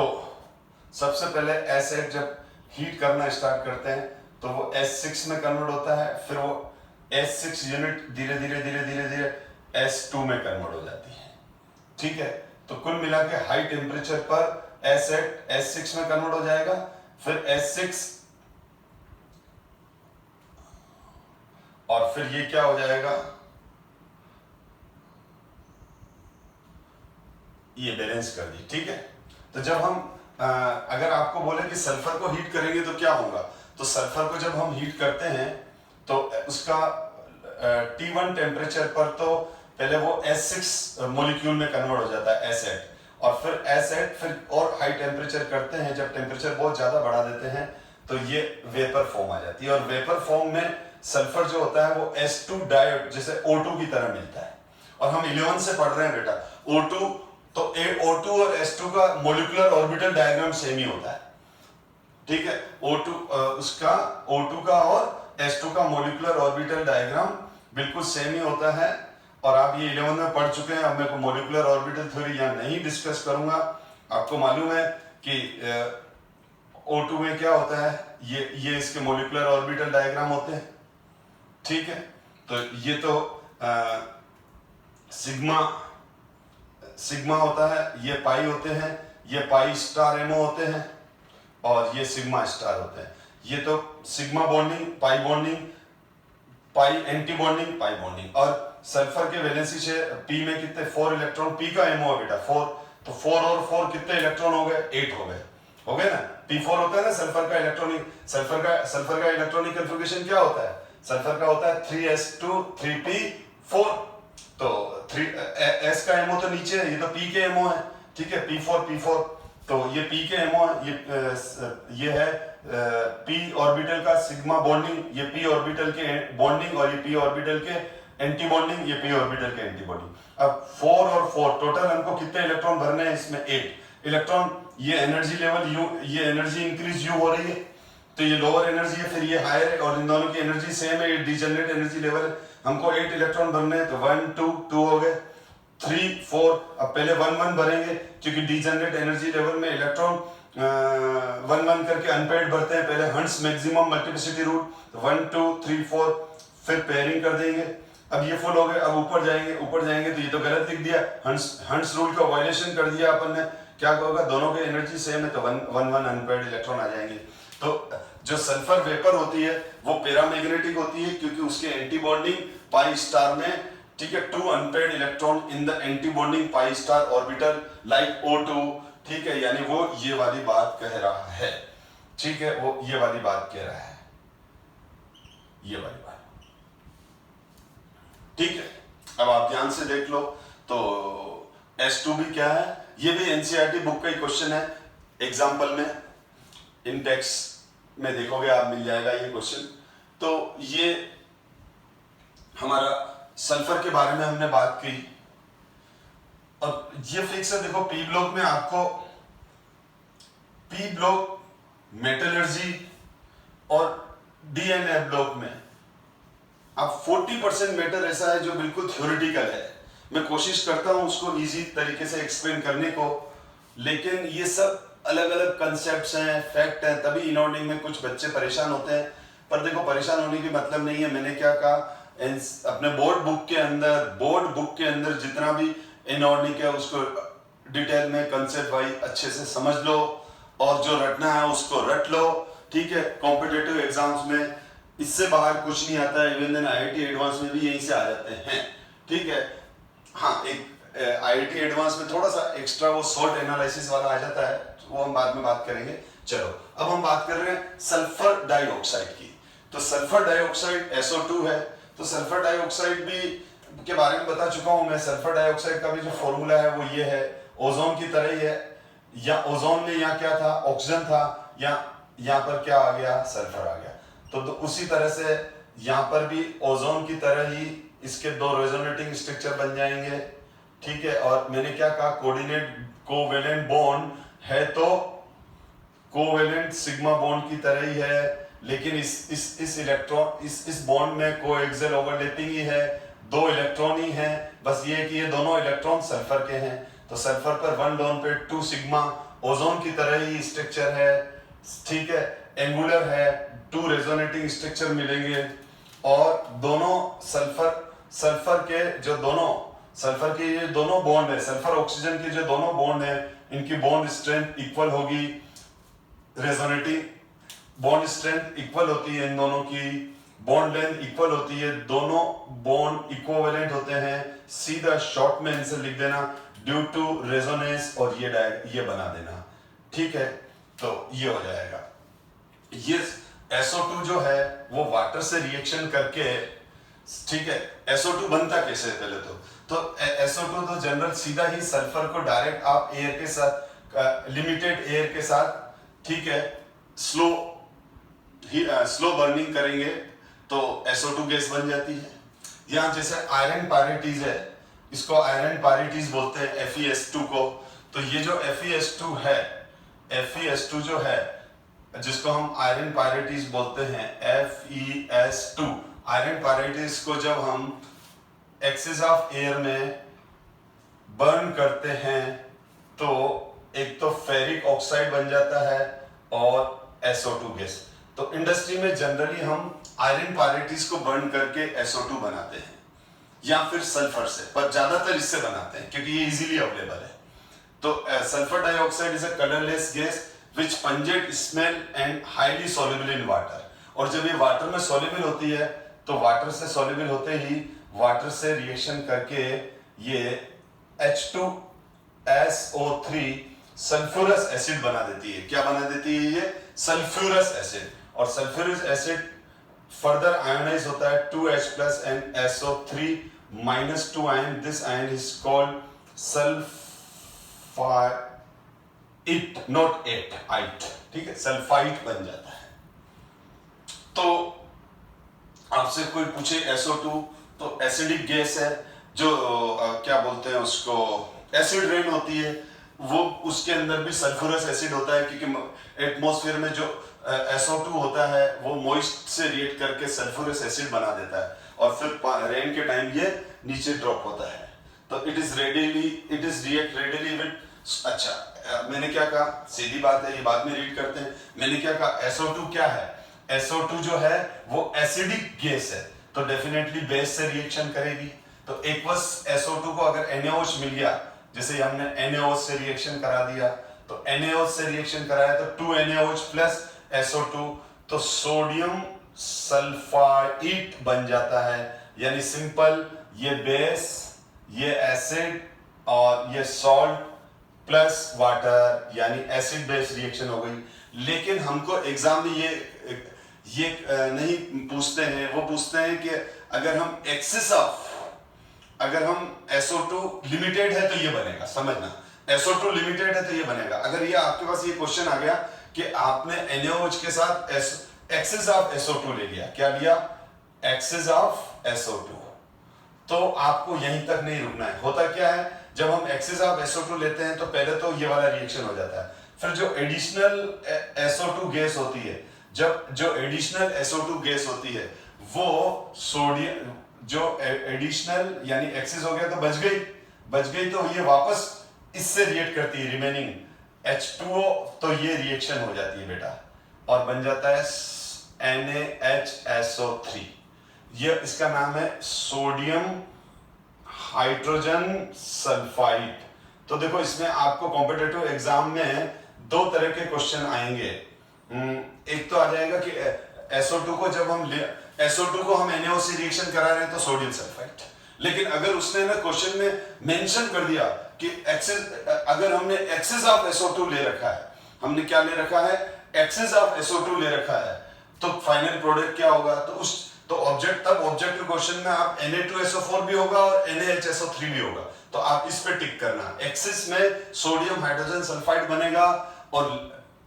सबसे पहले एसिड जब हीट करना स्टार्ट करते हैं तो वो S6 में कन्वर्ट होता है, फिर वो S6 यूनिट धीरे धीरे S2 में कन्वर्ट हो जाती है, ठीक है। तो कुल मिला के हाई टेम्परेचर पर एसिड S6 में कन्वर्ट हो जाएगा, फिर S6, और फिर ये क्या हो जाएगा, ये बैलेंस कर दी, ठीक है। तो जब हम अगर आपको बोले कि सल्फर को हीट करेंगे तो क्या होगा, तो सल्फर को जब हम हीट करते हैं तो उसका T1 टेम्परेचर पर तो पहले वो S6 मॉलिक्यूल में कन्वर्ट हो जाता है एसिड, और फिर एसिड फिर और हाई टेम्परेचर करते हैं, जब टेम्परेचर बहुत ज्यादा बढ़ा देते हैं तो ये वेपर फॉर्म आ जाती है, और वेपर फॉर्म में सल्फर जो होता है वो S2 डायोड जैसे O2 की तरह मिलता है। और हम 11 से पढ़ रहे हैं बेटा, O2 तो O2 और S2 का मॉलिक्यूलर ऑर्बिटल डायग्राम सेम ही होता है, ठीक है। O2 का और S2 का मॉलिक्यूलर ऑर्बिटल डायग्राम बिल्कुल सेम ही होता है, और आप ये 11 में पढ़ चुके हैं। अब मैं मॉलिक्यूलर ऑर्बिटल थ्योरी यहाँ नहीं डिस्कस करूंगा, आपको मालूम है कि O2 में क्या होता है, ये इसके मॉलिक्यूलर ऑर्बिटल डायग्राम होते हैं, ठीक है। तो ये तो सिग्मा होता है, ये पाई होते हैं, ये पाई स्टार एमओ होते हैं, और ये सिग्मा स्टार होते हैं। ये तो सिग्मा बॉन्डिंग, पाई बॉन्डिंग, पाई एंटी बॉन्डिंग, पाई बॉन्डिंग। और सल्फर के वैलेंसी से पी में कितने 4 इलेक्ट्रॉन, पी का एमओ है बेटा 4, तो 4 और 4 कितने इलेक्ट्रॉन हो गए, 8 हो गए ना। P4 होता है ना सल्फर का इलेक्ट्रॉनिक, सल्फर का इलेक्ट्रॉनिक कन्फिगरेशन क्या होता है, सल्फर का होता है 3s2 3p4, तो एस का एमओ तो नीचे है, ये तो पी के एमओ है, ठीक है, P4 तो ये पी के एमओ है, ये है पी ऑर्बिटल का सिग्मा बॉन्डिंग, ये पी ऑर्बिटल के बॉन्डिंग, और ये पी ऑर्बिटल के एंटी बॉन्डिंग, ये पी ऑर्बिटल के एंटी बॉन्डिंग। अब 4 और 4 टोटल हमको कितने इलेक्ट्रॉन भरने हैं इसमें? 8 इलेक्ट्रॉन। ये एनर्जी लेवल यू, ये एनर्जी इंक्रीज यू हो रही है, तो ये लोअर एनर्जी है, फिर ये हायर है, और इन दोनों की एनर्जी सेम है, ये डिजेनरेट एनर्जी लेवल है। हमको 8 इलेक्ट्रॉन भरने हैं, तो 1 2 2 हो गए, 3 4। अब पहले 1 1 भरेंगे, क्योंकि डिजेनरेट एनर्जी लेवल में इलेक्ट्रॉन 1 1 करके अनपेयर्ड भरते हैं, पहले हंट्स मैक्सिमम मल्टीप्लिसिटी रूल, तो 1 2 3 4, फिर पेयरिंग कर देंगे। अब ये फुल हो गए, अब ऊपर जाएंगे तो ये तो गलत लिख दिया, हंट्स रूल का वायलेशन कर दिया अपन ने। क्या होगा, दोनों की एनर्जी सेम है, तो 1 1 अनपेयर्ड इलेक्ट्रॉन आ जाएंगे। तो जो सल्फर वेपर होती है वो पैरामैग्नेटिक होती है, क्योंकि उसके एंटी बॉन्डिंग पाई स्टार में, ठीक है, 2 unpaired electron in the anti bonding pi star orbital like O2, ठीक है, यानी वो ये वाली बात कह रहा है, ठीक है, वो ये वाली बात कह रहा है, ये वाली बात, ठीक है। अब आप ध्यान से देख लो, तो S2 भी क्या है, ये भी एनसीईआरटी बुक का ही क्वेश्चन है, एग्जाम्पल में इन टेक्स्ट में देखोगे आप, मिल जाएगा ये क्वेश्चन। तो ये हमारा सल्फर के बारे में हमने बात की। अब ये फिक्स है, देखो पी ब्लॉक में आपको पी ब्लॉक मेटलर्जी और डीएनए ब्लॉक में अब 40% मैटर ऐसा है जो बिल्कुल थ्योरेटिकल है। मैं कोशिश करता हूं उसको इजी तरीके से एक्सप्लेन करने को, लेकिन ये सब अलग अलग कंसेप्ट्स हैं, फैक्ट हैं, तभी इनऑर्डिंग में कुछ बच्चे परेशान होते हैं। पर देखो, परेशान होने की मतलब नहीं है, मैंने क्या कहा, अपने बोर्ड बुक के अंदर जितना भी इनऑर्डिंग है उसको डिटेल में कंसेप्ट वाइज अच्छे से समझ लो, और जो रटना है उसको रट लो, ठीक है। कॉम्पिटिटिव एग्जाम्स में इससे बाहर कुछ नहीं आता है, इवन देन आईआईटी एडवांस में भी यहीं से आ जाते हैं, ठीक है। हाँ, एक आईआईटी एडवांस में थोड़ा सा एक्स्ट्रा वो सॉल्ट एनालिसिस वाला आ जाता है, वो हम बाद में बात करेंगे। चलो, अब हम बात कर रहे हैं सल्फर डाइऑक्साइड की। तो सल्फर डाइऑक्साइड SO2 है, तो सल्फर डाइऑक्साइड भी के बारे में बता चुका हूं मैं। सल्फर डाइऑक्साइड का भी जो फॉर्मूला है वो ये है, ओजोन की तरह ही है, या ओजोन में यहाँ क्या था, ऑक्सीजन था, या यहाँ पर क्या आ गया, सल्फर आ गया। तो उसी तरह से यहाँ पर भी ओजोन की तरह ही इसके 2 रेजोनेटिंग स्ट्रक्चर बन जाएंगे, ठीक है। और मैंने क्या कहा, कोवेलेंट बॉन्ड है तो कोवेलेंट सिग्मा बॉन्ड की तरह ही है, लेकिन इस इलेक्ट्रॉन इस बॉन्ड में कोएक्सियल ओवरलैपिंग ही है, 2 इलेक्ट्रॉन ही हैं, बस ये कि ये दोनों इलेक्ट्रॉन सल्फर के हैं। तो सल्फर पर 1 लोन पे 2 सिग्मा, ओजोन की तरह ही स्ट्रक्चर है, ठीक है, एंगुलर है, 2 रेजोनेटिंग स्ट्रक्चर मिलेंगे। और दोनों सल्फर के ये दोनों बॉन्ड है, सल्फर ऑक्सीजन के जो दोनों बॉन्ड है, इनकी बॉन्ड स्ट्रेंथ इक्वल होगी, रेजोनेटिंग बॉन्ड स्ट्रेंथ इक्वल होती है, इन दोनों की बॉन्ड लेंथ इक्वल होती है, दोनों बॉन्ड इक्विवेलेंट होते हैं। सीधा शॉर्ट में आंसर लिख देना, ड्यू टू रेजोनेंस, और ये बना देना, ठीक है। तो ये हो जाएगा। ये SO2 जो है वो वाटर से रिएक्शन करके, ठीक है, SO2 बनता कैसे है पहले तो SO2 तो जनरल सीधा ही सल्फर को डायरेक्ट आप एयर के साथ, लिमिटेड एयर के साथ, ठीक है, स्लो बर्निंग करेंगे तो SO2 गैस बन जाती है। यहाँ जैसे आयरन पायरेटीज है, इसको आयरन पायरेटीज बोलते हैं, FeS2 को। तो ये जो FeS2 है, FeS2 जो है जिसको हम आयरन पायरेटीज बोलते हैं, FeS2 आयरन पायरेटीज को जब हम एक्सेस ऑफ एयर में बर्न करते हैं तो एक तो फेरिक ऑक्साइड बन जाता है और SO2 गैस। तो इंडस्ट्री में जनरली हम आयरन पायरेटीज को बर्न करके SO2 बनाते हैं, या फिर सल्फर से, पर ज्यादातर इससे बनाते हैं क्योंकि ये इजीली अवेलेबल है। तो sulphur dioxide is a colourless gas which pungent smell and highly soluble in water. और जब ये वाटर में सॉल्युबल होती है तो वाटर से सॉल्युबल होते ही वाटर से रिएक्शन करके ये H2SO3 सल्फ्यूरस एसिड बना देती है। क्या बना देती है ये? Sulphurous acid. और सल्फ्यूरस एसिड फर्दर आयोनाइज होता है 2H+ and SO3 -2 ion, this ion is called sulphite, not ate, ite, ठीक है, सल्फाइट बन जाता है। तो आपसे कोई पूछे SO2 तो एसिडिक गैस है, जो क्या बोलते हैं उसको, एसिड रेन होती है, वो उसके अंदर भी सल्फ्यूरस एसिड होता है, क्योंकि एटमॉस्फेयर में जो SO2 होता है वो मॉइस्ट से रिएक्ट करके सल्फ्यूरस एसिड बना देता है, और फिर रेन के टाइम ये नीचे ड्रॉप होता है। तो it is react readily with, अच्छा मैंने क्या कहा, सीधी बात है, ये बाद में रीड करते हैं। मैंने क्या कहा, SO2 क्या है, SO2 जो है वो एसिडिक गैस है, तो डेफिनेटली बेस से रिएक्शन करेगी। तो एक्वस SO2 को अगर NaOH मिल गया, जैसे हमने NaOH से रिएक्शन करा दिया, तो NaOH से रिएक्शन कराया तो 2NaOH प्लस SO2, तो सोडियम सल्फाइट बन जाता है। यानी सिंपल, ये बेस, ये एसिड और ये सॉल्ट प्लस वाटर, यानी एसिड बेस रिएक्शन हो गई। लेकिन हमको एग्जाम में ये नहीं पूछते हैं, वो पूछते हैं कि अगर हम एक्सेस ऑफ, अगर हम SO2 लिमिटेड है तो ये बनेगा, समझना, SO2 लिमिटेड है तो ये बनेगा। अगर ये आपके पास ये क्वेश्चन आ गया कि आपने NaOH के साथ एक्सेस ऑफ SO2 ले लिया, क्या लिया, एक्सेस ऑफ SO2, तो आपको यहीं तक नहीं रुकना है। होता क्या है, जब हम एक्सेस ऑफ SO2 लेते हैं तो पहले तो ये वाला रिएक्शन हो जाता है, फिर जो एडिशनल SO2 गैस होती है, जब जो एडिशनल SO2 गैस होती है वो सोडियम, जो एडिशनल यानी एक्सेस हो गया तो बच गई, तो ये वापस इससे रिएक्ट करती है रिमेनिंग H2O, तो ये रिएक्शन हो जाती है बेटा, और बन जाता है NaHSO3। ये इसका नाम है सोडियम हाइड्रोजन सल्फाइड। तो देखो इसमें आपको कॉम्पिटिटिव एग्जाम में दो तरह के क्वेश्चन आएंगे। एक तो आ जाएगा कि SO2 को जब हम SO2 को हम NaOH से रिएक्शन करा रहे हैं तो सोडियम सल्फाइड, लेकिन अगर उसने ना क्वेश्चन में मेंशन कर दिया कि एक्सेस, अगर हमने एक्सेस ऑफ SO2 ले रखा है, हमने क्या ले रखा है, एक्सेस ऑफ SO2 ले रखा है, तो फाइनल प्रोडक्ट क्या होगा, तो ऑब्जेक्टिव क्वेश्चन में आप Na2SO4 भी होगा और NaHSO3 भी होगा, तो आप इस पे टिक करना। एक्सेस में सोडियम हाइड्रोजन सल्फाइड बनेगा, और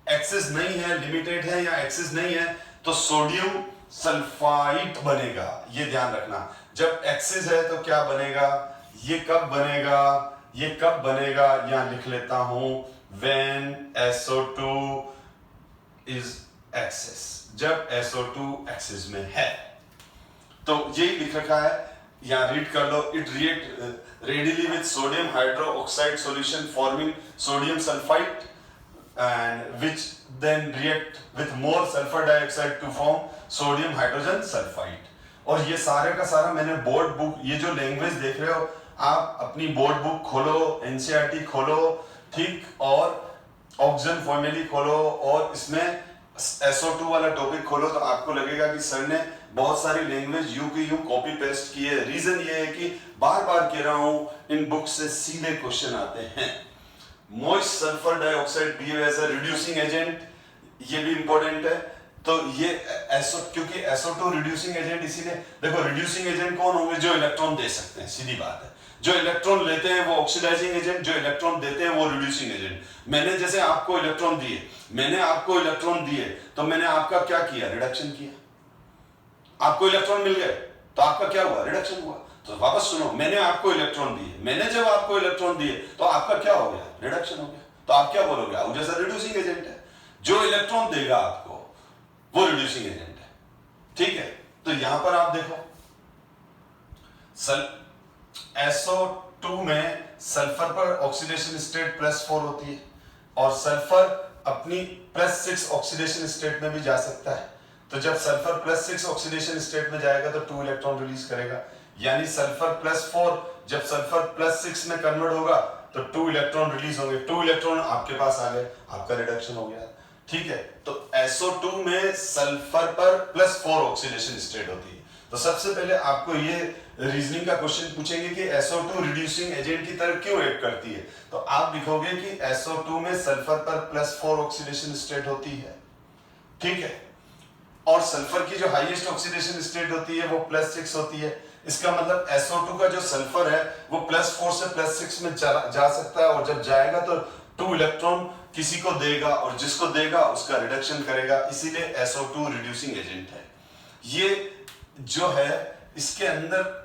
एक्सेस नहीं है, लिमिटेड है या एक्सेस नहीं है तो सोडियम सल्फाइड बनेगा। ये ध्यान रखना, जब एक्सेस है तो क्या बनेगा, ये कब बनेगा, यहां लिख लेता हूं, when SO2 is excess, जब SO2 एक्सेस में है, तो यही लिख रखा है, यहां रीड कर लो, it react readily with sodium hydroxide solution forming sodium sulphide, and which then react with more sulfur dioxide to form sodium hydrogen sulfide। और ये सारे का सारा मैंने बोर्ड बुक, ये जो लैंग्वेज देख रहे हो आप अपनी बोर्ड बुक खोलो, NCERT खोलो, ठीक, और ऑक्सीजन फॉर्मूले खोलो, और इसमें SO2 वाला टॉपिक खोलो, तो आपको लगेगा कि सर ने बहुत सारी लैंग्वेज यूं की यूं कॉपी पेस्ट की है। रीजन ये है कि बार बार कह रहा हूं, इन बुक से सीधे क्वेश्चन आते हैं। Moist sulphur dioxide behave as a reducing agent, ये भी इंपॉर्टेंट है। तो ये क्योंकि SO2 रिड्यूसिंग एजेंट, इसीलिए देखो रिड्यूसिंग एजेंट कौन होंगे, जो इलेक्ट्रॉन दे सकते हैं, सीधी बात है। जो इलेक्ट्रॉन लेते हैं वो ऑक्सीडाइजिंग एजेंट, जो इलेक्ट्रॉन देते हैं वो रिड्यूसिंग एजेंट। मैंने जैसे आपको इलेक्ट्रॉन दिए, तो मैंने आपका क्या किया, रिडक्शन किया। आपको इलेक्ट्रॉन मिल गए तो आपका क्या हुआ, रिडक्शन हुआ। तो वापस सुनो, मैंने आपको इलेक्ट्रॉन दिए, मैंने जब आपको इलेक्ट्रॉन दिए तो आपका क्या हो गया, रिडक्शन हो गया। तो आप क्या बोलोगे, आप जैसा रिड्यूसिंग एजेंट है, जो इलेक्ट्रॉन देगा आपको वो रिड्यूसिंग एजेंट है, ठीक है। तो यहां पर आप देखो, SO2 में सल्फर पर ऑक्सीडेशन स्टेट +4 होती है, और सल्फर अपनी +6 ऑक्सीडेशन स्टेट में भी जा सकता है। तो जब सल्फर +6 ऑक्सीडेशन स्टेट में जाएगा तो 2 इलेक्ट्रॉन रिलीज करेगा, यानी सल्फर +4 जब सल्फर +6 में कन्वर्ट होगा तो 2 इलेक्ट्रॉन रिलीज होंगे, 2 इलेक्ट्रॉन आपके पास आ गए, आपका रिडक्शन हो गया, ठीक है। तो SO2 में सल्फर पर +4 ऑक्सीडेशन स्टेट होती है। तो सबसे पहले आपको ये रीजनिंग का क्वेश्चन पूछेंगे कि SO2 रिड्यूसिंग एजेंट की तरह क्यों एक्ट करती है, तो आप लिखोगे कि SO2 में सल्फर पर +4 ऑक्सीडेशन स्टेट होती है, ठीक है, और सल्फर की जो हाईएस्ट ऑक्सीडेशन स्टेट होती है वो +6 होती है, इसका मतलब SO2 का जो सल्फर है वो +4 से +6 में जा सकता है, और जब जाएगा तो 2 इलेक्ट्रॉन किसी को देगा और जिसको देगा उसका रिडक्शन करेगा, इसीलिए SO2 रिड्यूसिंग एजेंट है। ये जो है इसके अंदर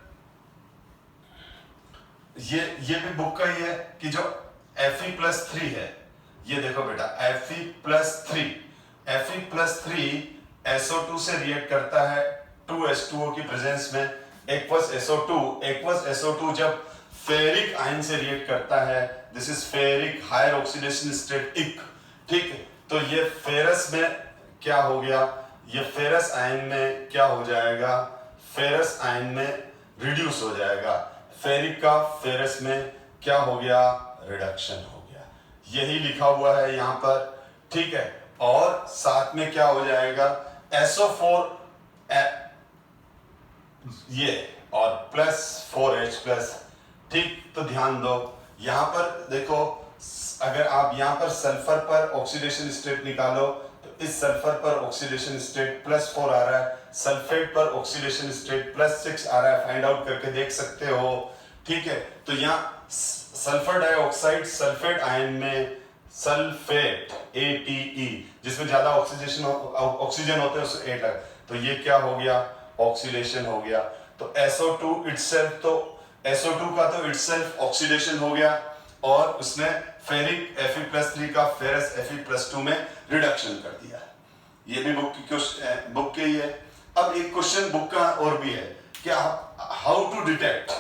ये भी बुक का ही है कि जो Fe+3 है, ये देखो बेटा Fe+3 SO2 से रिएक्ट करता है 2H2O की प्रेजेंस में। एक्वस SO2 जब फेरिक आयन से रिएक्ट करता है, this is ferric higher oxidation state इक, ठीक। तो ये फेरस में क्या हो गया, ये फेरस आयन में क्या हो जाएगा, फेरस आयन में रिड्यूस हो जाएगा, फेरिक का फेरस में क्या हो गया, रिडक्शन हो गया। यही लिखा हुआ है यहाँ पर, ठीक है। और साथ में क्या हो जाएगा, SO4 ये और +4H+, ठीक। तो ध्यान दो यहां पर देखो, अगर आप यहां पर सल्फर पर ऑक्सीडेशन स्टेट निकालो तो इस सल्फर पर ऑक्सीडेशन स्टेट +4 आ रहा है, सल्फेट पर ऑक्सीडेशन स्टेट +6 आ रहा है, फाइंड आउट करके देख सकते हो, ठीक है। तो यहाँ सल्फर डाइऑक्साइड सल्फेट आयन में सल्फेट ATE, जिसमें ज्यादा ऑक्सीजन होते हैं उससे 8 लग, तो ये क्या हो गया, ऑक्सीडेशन हो गया। तो SO2 इटसेल्फ, तो SO2 का तो इटसेल्फ ऑक्सीडेशन हो गया और उसने फेरिक Fe+3 का फेरस Fe+2 में रिडक्शन कर दिया। ये भी बुक के ही है। अब एक क्वेश्चन बुक का और भी है कि how to detect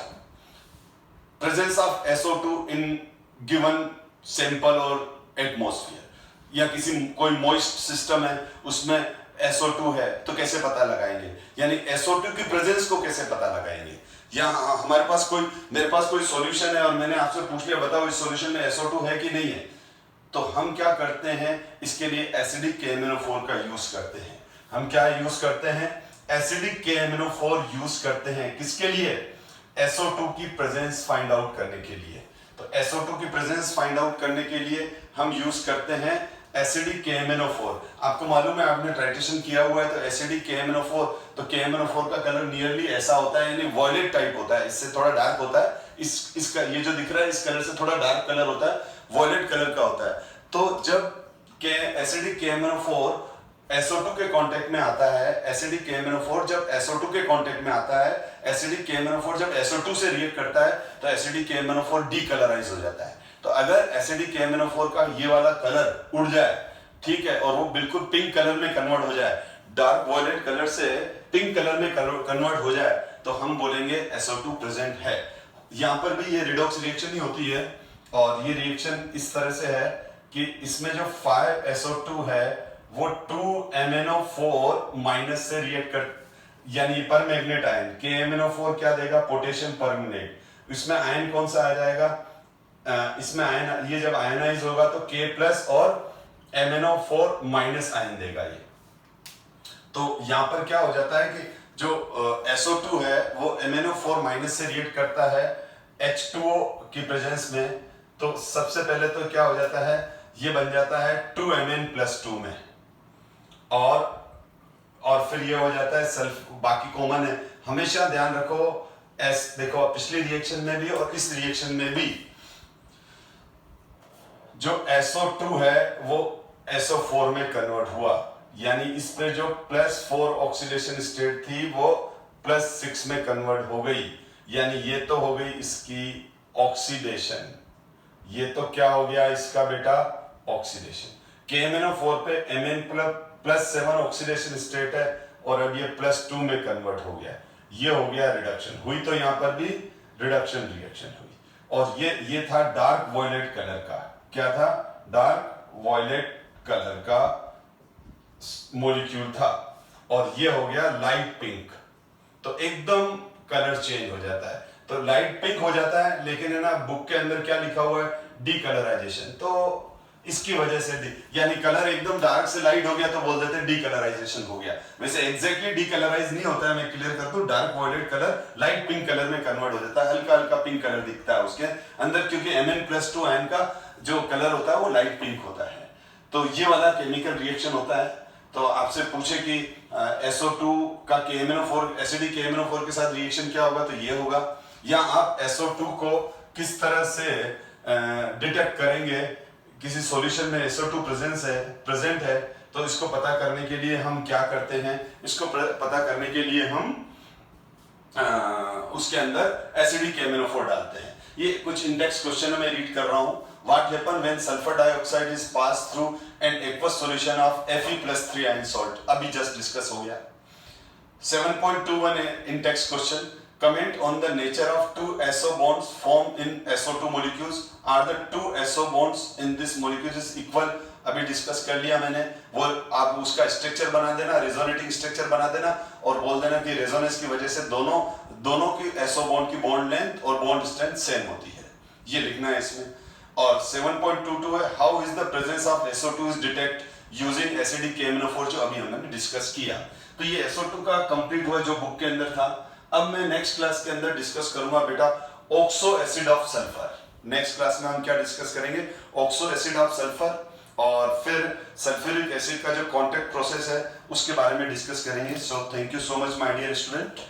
presence of SO2 in given sample और एटमॉस्फेयर, या कोई मॉइस्ट सिस्टम है उसमें SO2 है तो कैसे पता लगाएंगे, यानी SO2 की प्रेजेंस को कैसे पता लगाएंगे। या मेरे पास कोई सॉल्यूशन है और मैंने आपसे पूछ लिया बताओ इस सॉल्यूशन में SO2 है कि नहीं है, तो हम क्या करते हैं, इसके लिए एसिडिक KMnO4 का यूज करते हैं। हम क्या यूज करते हैं, एसिडिक KMnO4 यूज करते हैं, किसके लिए, SO2 की प्रेजेंस फाइंड आउट करने के लिए। तो SO2 की प्रेजेंस फाइंड आउट करने के लिए हम यूज करते हैं एसिडिक KMnO4। आपको मालूम है आपने ट्राइटेशन किया हुआ है, तो एसिडिक KMnO4, तो KMnO4 का कलर नियरली ऐसा होता है, यानी वॉयलेट टाइप होता है, इससे थोड़ा डार्क होता है, इसका ये जो दिख रहा है इस कलर से थोड़ा डार्क कलर होता है, वॉयलेट कलर का होता है। तो जब एसिडिक KMnO4 SO2 के कांटेक्ट में आता है, एसिडिक KMnO4 जब SO2 के कांटेक्ट में आता है, एसिडिक KMnO4 जब SO2 से रिएक्ट करता है तो एसिडिक KMnO4 डीकलराइज हो जाता है। तो अगर एसिडिक KMnO4 का ये वाला कलर उड़ जाए, ठीक है, और वो बिल्कुल पिंक कलर में कन्वर्ट हो जाए, डार्क वॉयलेट कलर से पिंक कलर में कन्वर्ट हो जाए, तो हम बोलेंगे SO2 प्रेजेंट है। यहाँ पर भी ये रिडॉक्स रिएक्शन ही होती है, और ये रिएक्शन इस तरह से है कि इसमें जो 5SO2 है वो 2MnO4 माइनस से रिएक्ट कर, यानी पर मैग्नेट आयन KMnO4 क्या देगा, पोटेशियम परमैंगनेट, इसमें आयन कौन सा आ जाएगा, इसमें आयन, ये जब आयनाइज होगा तो K+ और MnO4 माइनस आयन देगा ये। तो यहां पर क्या हो जाता है कि जो SO2 है वो MnO4 माइनस से रिएक्ट करता है H2O की प्रेजेंस में, तो सबसे पहले तो क्या हो जाता है, ये बन जाता है 2Mn+2 में, और फिर ये हो जाता है सल्फ, बाकी कॉमन है। हमेशा ध्यान रखो देखो पिछली रिएक्शन में भी और इस रिएक्शन में भी जो SO2 है वो SO4 में कन्वर्ट हुआ, यानी इस पे जो +4 ऑक्सीडेशन स्टेट थी वो +6 में कन्वर्ट हो गई, यानी ये तो हो गई इसकी ऑक्सीडेशन, ये तो क्या हो गया इसका बेटा, ऑक्सीडेशन। KMnO4 पे Mn+7 ऑक्सीडेशन स्टेट है और अब ये +2 में कन्वर्ट हो गया, ये हो गया रिडक्शन हुई। तो यहां पर भी रिडक्शन रिएक्शन हुई, और ये था डार्क वॉयलेट कलर का, क्या था, डार्क वॉयलेट कलर का मॉलिक्यूल था, और ये हो गया लाइट पिंक। तो एकदम कलर चेंज हो जाता है, तो लाइट पिंक हो जाता है, लेकिन है ना बुक के अंदर क्या लिखा हुआ है, डीकलराइजेशन, तो इसकी वजह से यानी कलर एकदम डार्क से लाइट हो गया तो बोल देते हैं डीकलराइजेशन हो गया। वैसे एग्जैक्टली डीकलराइज नहीं होता है, मैं क्लियर कर दूं, dark violet colour light pink colour में कन्वर्ट हो जाता है, हल्का हल्का पिंक कलर दिखता है उसके अंदर, क्योंकि Mn+2 आयन का जो कलर होता है वो लाइट पिंक होता है। तो ये वाला केमिकल रिएक्शन होता है। तो आपसे पूछे कि SO2 का KMnO4 एसिडिक KMnO4 के साथ रिएक्शन क्या होगा, तो ये होगा। या आप SO2 को किस तरह से डिटेक्ट करेंगे, किसी सॉल्यूशन में SO2 प्रेजेंट है, तो इसको पता करने के लिए हम क्या करते हैं, इसको पता करने के लिए हम उसके अंदर एसिडिक KMnO4 डालते हैं। ये कुछ इंडेक्स क्वेश्चन में रीड कर रहा हूं। What happen when sulfur dioxide is passed through an aqueous solution of Fe+3 iron salt? अभी जस्ट डिस्कस हो गया। 7.21 in text question. Comment on the nature of two SO bonds formed in SO2 molecules. Are the two SO bonds in this molecule is equal? अभी डिस्कस कर लिया मैंने। वो आप उसका स्ट्रक्चर बना देना, रेजोनेटिंग स्ट्रक्चर बना देना और बोल देना कि रेजोनेंस की वजह से दोनों की SO बॉन्ड की बॉन्ड लेंथ और बॉन्ड स्ट्रेंथ सेम होती है, ये लिखना है इसमें। और 7.22 है how is the presence of SO2 is detect using acidic KMnO4, जो अभी हमने डिस्कस किया। तो ये SO2 का कंप्लीट हुआ जो बुक के अंदर था। अब मैं नेक्स्ट क्लास के अंदर डिस्कस करूंगा बेटा oxo acid of sulphur. Next class में हम क्या डिस्कस करेंगे, ऑक्सो एसिड ऑफ सल्फर, और फिर सल्फ्यूरिक एसिड का जो कांटेक्ट प्रोसेस है उसके बारे में डिस्कस करेंगे। So thank you so much my dear student.